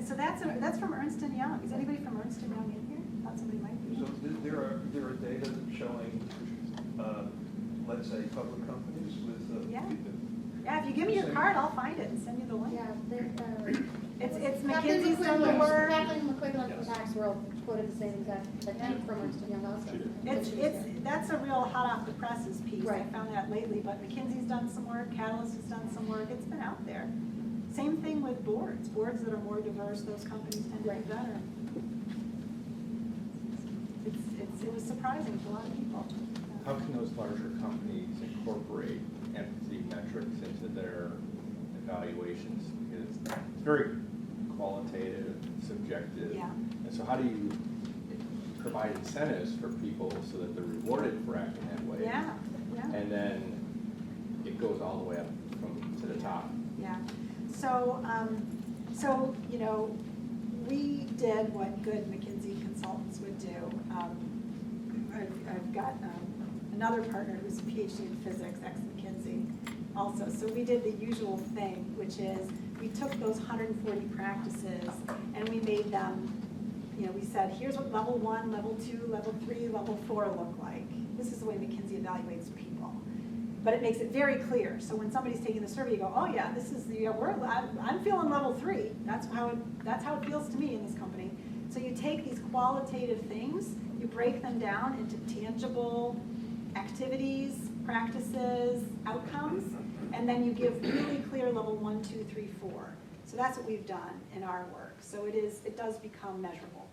so that's from Ernst & Young. Is anybody from Ernst & Young in here? Thought somebody might be. So there are data showing, let's say, public companies with. Yeah. Yeah, if you give me your card, I'll find it and send you the link. Yeah, they're, It's McKinsey's done the work. Kathleen McQuiggan from Tax World quoted the same exact, like, from Ernst & Young also. That's a real hot off the presses piece. I Right. found that lately, but McKinsey's done some work, Catalyst has done some work. It's been out there. Same thing with boards. Boards that are more diverse, those companies tend to be Right. better. It was surprising to a lot of people. How can those larger companies incorporate empathy metrics into their evaluations? Because it's very qualitative, subjective. Yeah. And so how do you provide incentives for people so that they're rewarded for acting that way? Yeah, yeah. And then it goes all the way up to the top. Yeah, so, you know, we did what good McKinsey consultants would do. I've got another partner who's a PhD in physics, ex-McKinsey also. So we did the usual thing, which is we took those 140 practices and we made them, you know, we said, here's what level 1, level 2, level 3, level 4 look like. This is the way McKinsey evaluates people. But it makes it very clear. So when somebody's taking the survey, you go, oh yeah, this is the, I'm feeling level 3. That's how it feels to me in this company. So you take these qualitative things, you break them down into tangible activities, practices, outcomes, and then you give really clear level 1, 2, 3, 4. So that's what we've done in our work. So it does become measurable.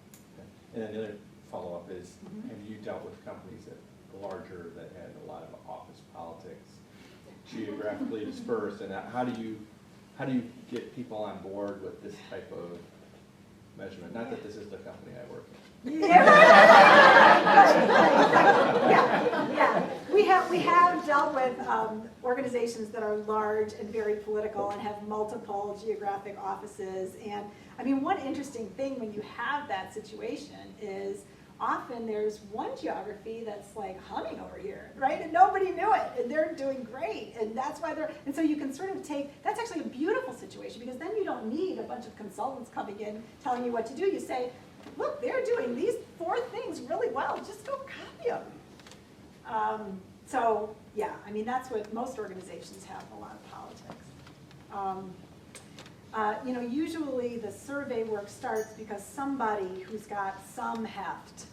And then the other follow-up is, have you dealt with companies that are larger that had a lot of office politics, geographically dispersed, and how do you get people on board with this type of measurement? Not that this is the company I work in. Yeah. We have dealt with organizations that are large and very political and have multiple geographic offices. And I mean, one interesting thing when you have that situation is often there's one geography that's like humming over here, right? And nobody knew it, and they're doing great, and that's why and so you can sort of that's actually a beautiful situation, because then you don't need a bunch of consultants coming in telling you what to do. You say, look, they're doing these 4 things really well, just go copy them. So yeah, I mean, that's what most organizations have, a lot of politics. You know, usually the survey work starts because somebody who's got some heft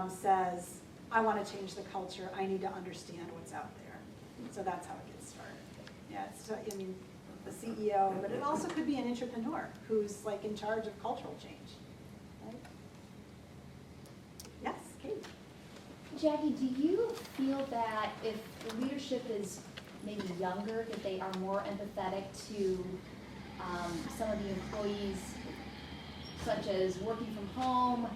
says, I want to change the culture, I need to understand what's out there. So that's how it gets started. Yeah, it's, I mean, the CEO, but it also could be an entrepreneur who's like in charge of cultural change. Right? Yes, Kate? Jackie, do you feel that if the leadership is maybe younger, that they are more empathetic to some of the employees, such as working from home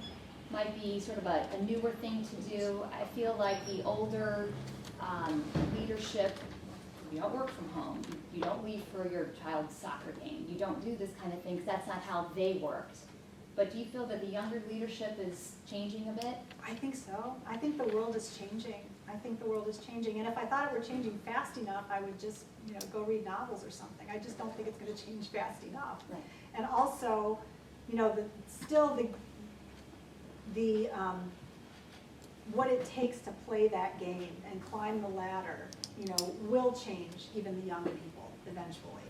might be sort of a newer thing to do? I feel like the older leadership, you don't work from home, you don't leave for your child's soccer game, you don't do this kind of thing, 'cause that's not how they worked. But do you feel that the younger leadership is changing a bit? I think so. I think the world is changing. I think the world is changing. And if I thought it were changing fast enough, I would just, you know, go read novels or something. I just don't think it's going to change fast enough. Right. And also, you know, what it takes to play that game and climb the ladder, you know, will change even the younger people eventually.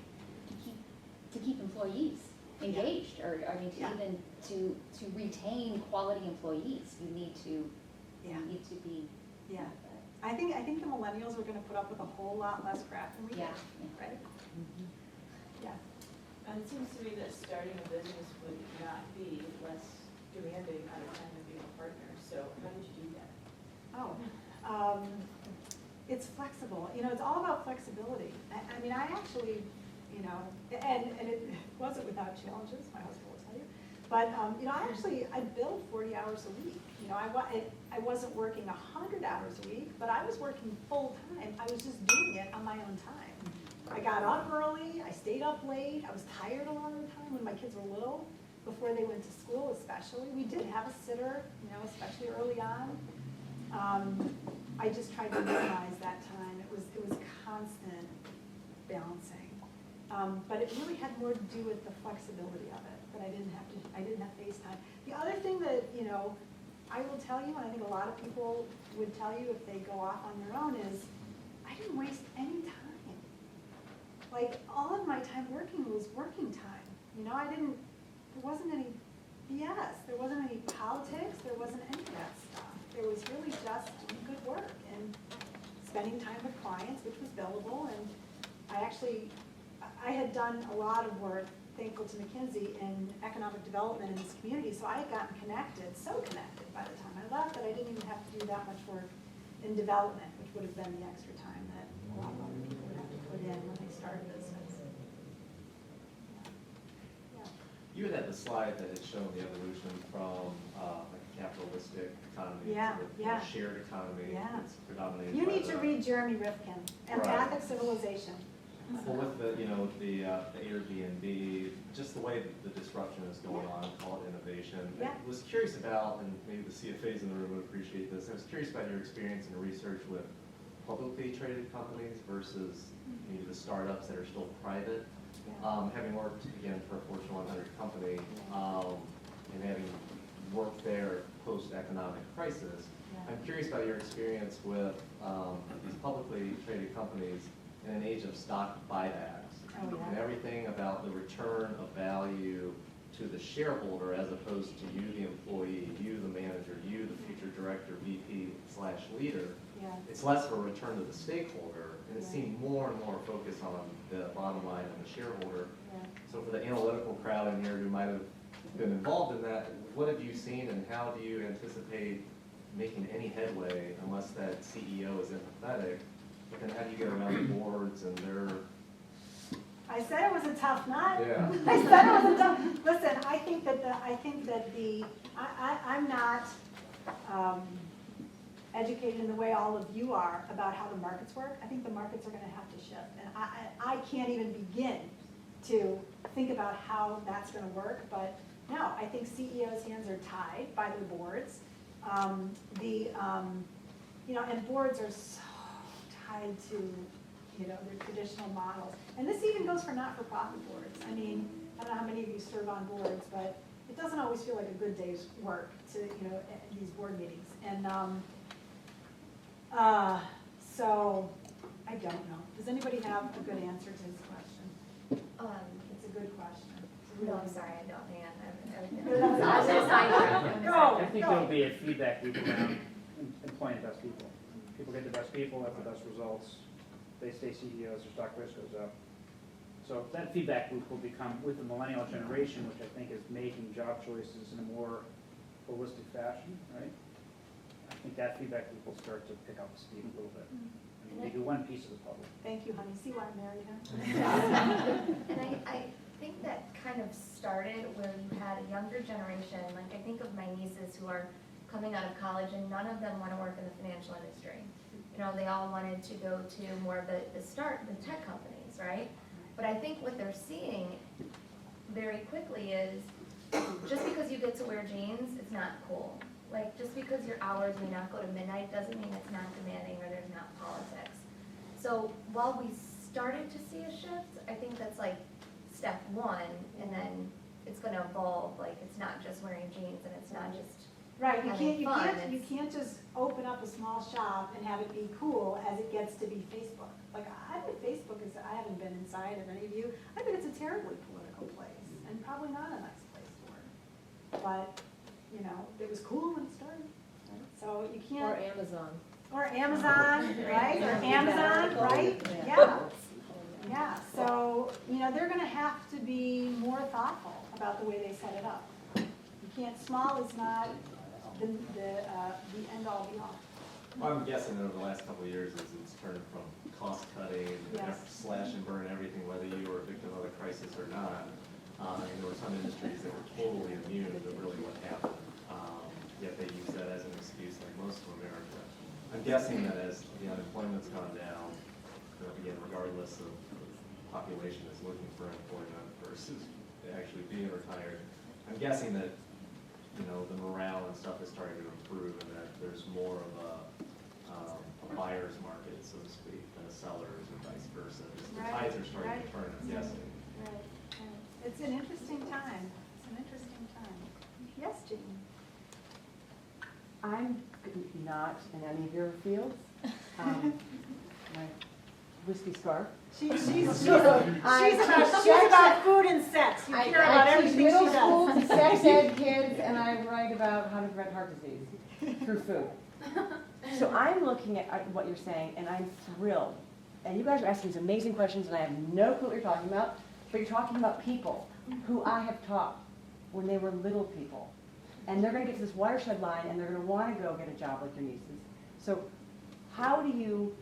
To keep employees engaged, or I mean, even to retain quality employees, you need to be. Yeah. I think the millennials are going to put up with a whole lot less crap than we did. Right? Yeah. And it seems to me that starting a business would not be less demanding at a time of being a partner. So how did you do that? It's flexible. You know, it's all about flexibility. I mean, I actually, you know, and it wasn't without challenges, my husband will tell you. But, you know, I billed 40 hours a week. You know, I wasn't working 100 hours a week, but I was working full time. I was just doing it on my own time. I got up early, I stayed up late, I was tired a lot of the time when my kids were little, before they went to school especially. We did have a sitter, you know, especially early on. I just tried to minimize that time. It was constant balancing. But it really had more to do with the flexibility of it. but I didn't have FaceTime. The other thing that, you know, I will tell you, and I think a lot of people would tell you if they go off on their own, is I didn't waste any time. Like, all of my time working was working time. You know, there wasn't any BS, there wasn't any politics, there wasn't any of that stuff. There was really just doing good work and spending time with clients, which was billable, and I had done a lot of work, thankful to McKinsey, in economic development in this community, so I had gotten connected, so connected by the time I left that I didn't even have to do that much work in development, which would have been the extra time that a lot of other people would have to put in when they started business. Yeah. You had the slide that had shown the evolution from like a capitalistic economy Yeah, to the yeah. shared economy Yeah. that's predominated You by need to the- read Jeremy Rifkin, Empathic Civilization. Well, with the, you know, the Airbnb, just the way that the disruption is going on, call it innovation. Yeah. I was curious about, and maybe the CFAs in the room would appreciate this, I was curious about your experience and research with publicly traded companies versus maybe the startups that are still private. Having worked, again, for a Fortune 100 company, and having worked there post-economic crisis, I'm curious about your experience with these publicly traded companies in an age of stock buybacks. Oh, yeah. And everything about the return of value to the shareholder as opposed to you, the employee, you, the manager, you, the future director, VP/leader. Yeah. It's less of a return to the stakeholder, and it seemed more and more focused on the bottom line and the shareholder. Yeah. So for the analytical crowd in here who might have been involved in that, what have you seen and how do you anticipate making any headway unless that CEO is empathetic? But then how do you get around the boards and their... I said it was a tough nut. Yeah. I said it was a tough, listen, I'm not educated in the way all of you are about how the markets work. I think the markets are gonna have to shift. And I can't even begin to think about how that's gonna work, but no, I think CEOs' hands are tied by the boards. You know, and boards are so tied to, you know, their traditional models. And this even goes for not-for-profit boards. I mean, I don't know how many of you serve on boards, but it doesn't always feel like a good day's work to, you know, at these board meetings. And so, I don't know. Does anybody have a good answer to this question? It's a good question. It's a No, really I'm good sorry, I question. don't, man. I was gonna sidetrack. Go, I think go. there'll be a feedback loop around employing the best people. People get the best people, have the best results, they stay CEOs, their stock price goes up. So that feedback loop will become with the millennial generation, which I think is making job choices in a more holistic fashion, right? I think that feedback loop will start to pick up speed a little bit. And maybe one piece of the puzzle. Thank you, honey. See why I married him? And I think that kind of started where you had a younger generation, like I think of my nieces who are coming out of college and none of them want to work in the financial industry. You know, they all wanted to go to more of the tech companies, right? But I think what they're seeing very quickly is just because you get to wear jeans, it's not cool. Like, just because your hours may not go to midnight doesn't mean it's not demanding or there's not politics. So while we started to see a shift, I think that's like step one, and then it's gonna evolve, like, it's not just wearing jeans and it's not just Right, having fun. you can't just open up a small shop and have it be cool as it gets to be Facebook. Like, I think Facebook is, I haven't been inside of any of you, I think it's a terribly political place, and probably not a nice place to work. But, you know, it was cool when it started, right? So you can't. Or Amazon. Or Amazon, right, or Yeah. Amazon, right, yeah. Yeah, so, you know, they're gonna have to be more thoughtful about the way they set it up. You can't, small is not the end all be all. Well, I'm guessing over the last couple of years as it's turned from cost cutting, Yes. slash and burn everything, whether you were a victim of the crisis or not. And there were some industries that were totally immune to really what happened. Yet they use that as an excuse like most of America. I'm guessing that as the unemployment's gone down, again, regardless of the population is looking for employment versus actually being retired, I'm guessing that, you know, the morale and stuff is starting to improve and that there's more of a buyer's market, so to speak, than a seller's or vice versa. Just the Right, tides are starting to turn, I'm guessing. Right, right. It's an interesting time. It's I'm not in any of your fields. My whiskey scarf. She's about food and sex. You care about everything she does. I teach middle school to sex ed kids, and I write about how to prevent heart disease through food. So I'm looking at what you're saying, and I'm thrilled. And you guys are asking these amazing questions, and I have no clue what you're talking about, but you're talking about people who I have taught when they were little people. And they're going to get to this watershed line, and they're going to want to go get a job like your nieces. So how do you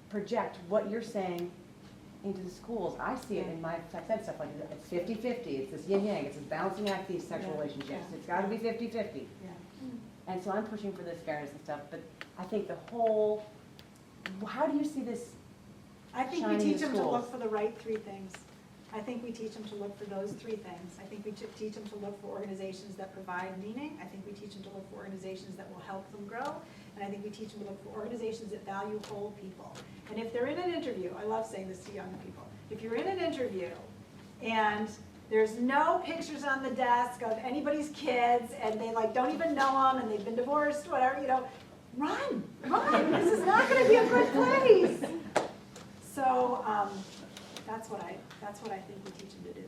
project what you're saying into the schools? I see it in my sex ed stuff, like it's 50-50, it's this yin-yang, it's this balancing act, these sexual relationships. It's got to be 50-50. And so I'm pushing for this fairness and stuff, but I think the whole, how do you see this I think we shining in teach them to schools? look for the right three things. I think we teach them to look for those three things. I think we teach them to look for organizations that provide meaning. I think we teach them to look for organizations that will help them grow. And I think we teach them to look for organizations that value whole people. And if they're in an interview, I love saying this to young people, if you're in an interview and there's no pictures on the desk of anybody's kids and they like don't even know them and they've been divorced, whatever, you know, run. This is not going to be a good place. So that's what I think we teach them to do.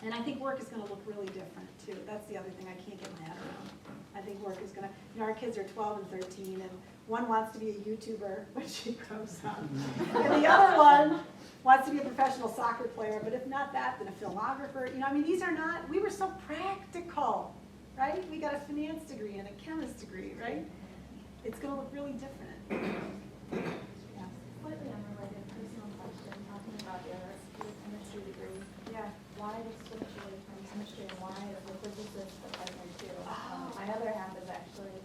And I think work is going to look really different too. That's the other thing I can't get my head around. I think work is going to, you know, our kids are 12 and 13, and one wants to be a YouTuber when she grows up, and the other one wants to be a professional soccer player, but if not that, then a filmographer. You know, I mean, these are not, we were so practical, right? We got a finance degree and a chemist degree, right? It's going to look really different. Yeah. Slightly unrelated personal question, talking about your chemistry degree. Yeah. Why the switch away from chemistry and why as a physicist the partner too? My other half is actually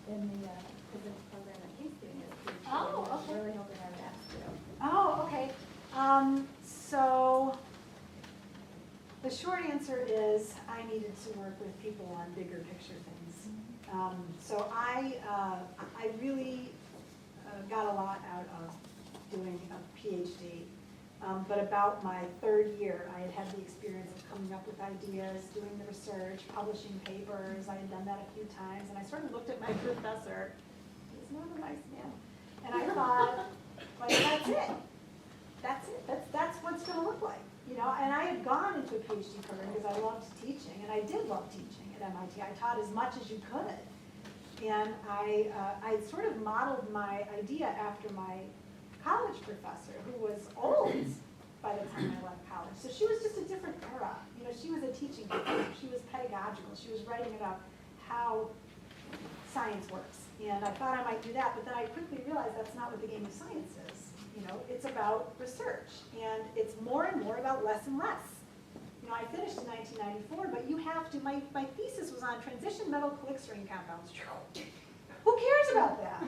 in the physics program at King's getting his PhD. Oh, I was okay. really hoping I would ask you. Oh, okay. So the short answer is I needed to work with people on bigger picture things. So I really got a lot out of doing a PhD. But about my third year, I had the experience of coming up with ideas, doing the research, publishing papers. I had done that a few times, and I sort of looked at my professor. He's not a nice man. And I thought, like, that's it. That's it. That's what it's going to look like. You know, and I had gone into a PhD program because I loved teaching, and I did love teaching at MIT. I taught as much as you could. And I sort of modeled my idea after my college professor, who was old by the time I left college. So she was just a different era. You know, she was a teaching professor. She was pedagogical. She was writing about how science works. And I thought I might do that, but then I quickly realized that's not what the game of science is. You know, it's about research. And it's more and more about less and less. You know, I finished in 1994, but you have to, my thesis was on transition metal elixirine compounds. Who cares about that?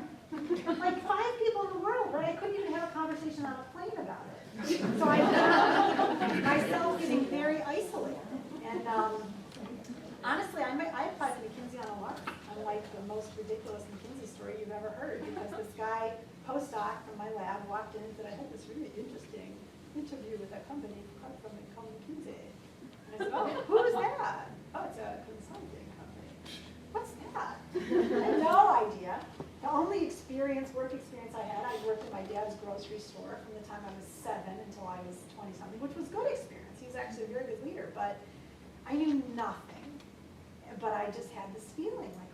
Like 5 people in the world, right? I couldn't even have a conversation on a plane about it. So I found myself getting very isolated. And honestly, I applied to McKinsey on a lark. I'm like the most ridiculous McKinsey story you've ever heard, because this guy, postdoc from my lab, walked in and said, I had this really interesting interview with a company called McKinsey. And I said, oh, who is that? Oh, it's a consulting company. What's that? I had no idea. The only work experience I had, I worked at my dad's grocery store from the time I was 7 until I was 20-something, which was good experience. He was actually a very good leader, but I knew nothing. But I just had this feeling like,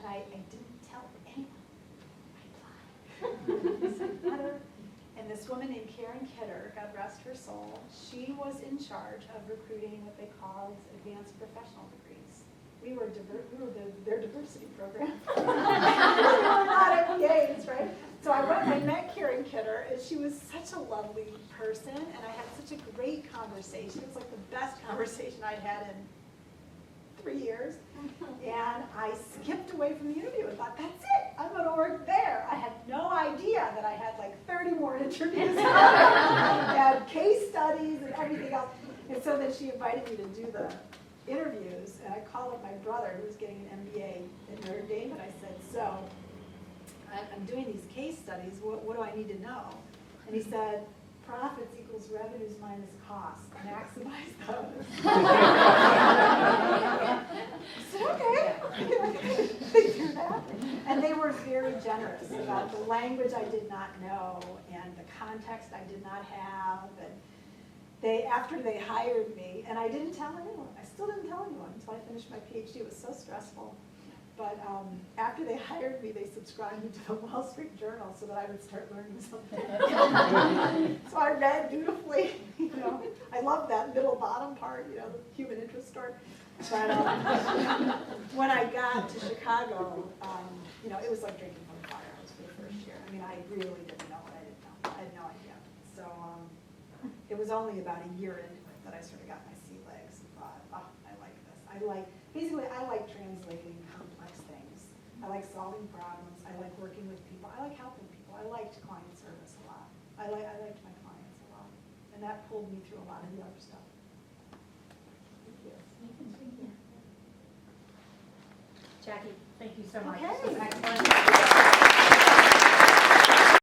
and I didn't tell anyone. I applied. And this woman named Karen Kidder, God rest her soul, she was in charge of recruiting what they called advanced professional degrees. We were their diversity program. We were not MBAs, right? So I met Karen Kidder, and she was such a lovely person, and I had such a great conversation. It was like the best conversation I'd had in 3 years. And I skipped away from the interview and thought, that's it, I'm going to work there. I had no idea that I had like 30 more interviews. I had case studies and everything else. And so then she invited me to do the interviews, and I called up my brother, who was getting an MBA at Notre Dame, and I said, so I'm doing these case studies, what do I need to know? And he said, profits equals revenues minus costs, maximize those. I said, okay, they do that. And they were very generous about the language I did not know and the context I did not have. And after they hired me, and I didn't tell anyone, I still didn't tell anyone until I finished my PhD, it was so stressful. But after they hired me, they subscribed me to the Wall Street Journal so that I would start learning something. So I read dutifully, I love that middle bottom part, the human interest story. But when I got to Chicago, it was like drinking from a fire hose for the first year. I mean, I really didn't know what I didn't know. I had no idea. So it was only about a year into it that I sort of got my sea legs and thought, oh, I like this. I like translating complex things. I like solving problems. I like working with people. I like helping people. I liked client service a lot. I liked my clients a lot. And that pulled me through a lot of the other stuff. Jackie? Thank you so much. Okay. This was excellent.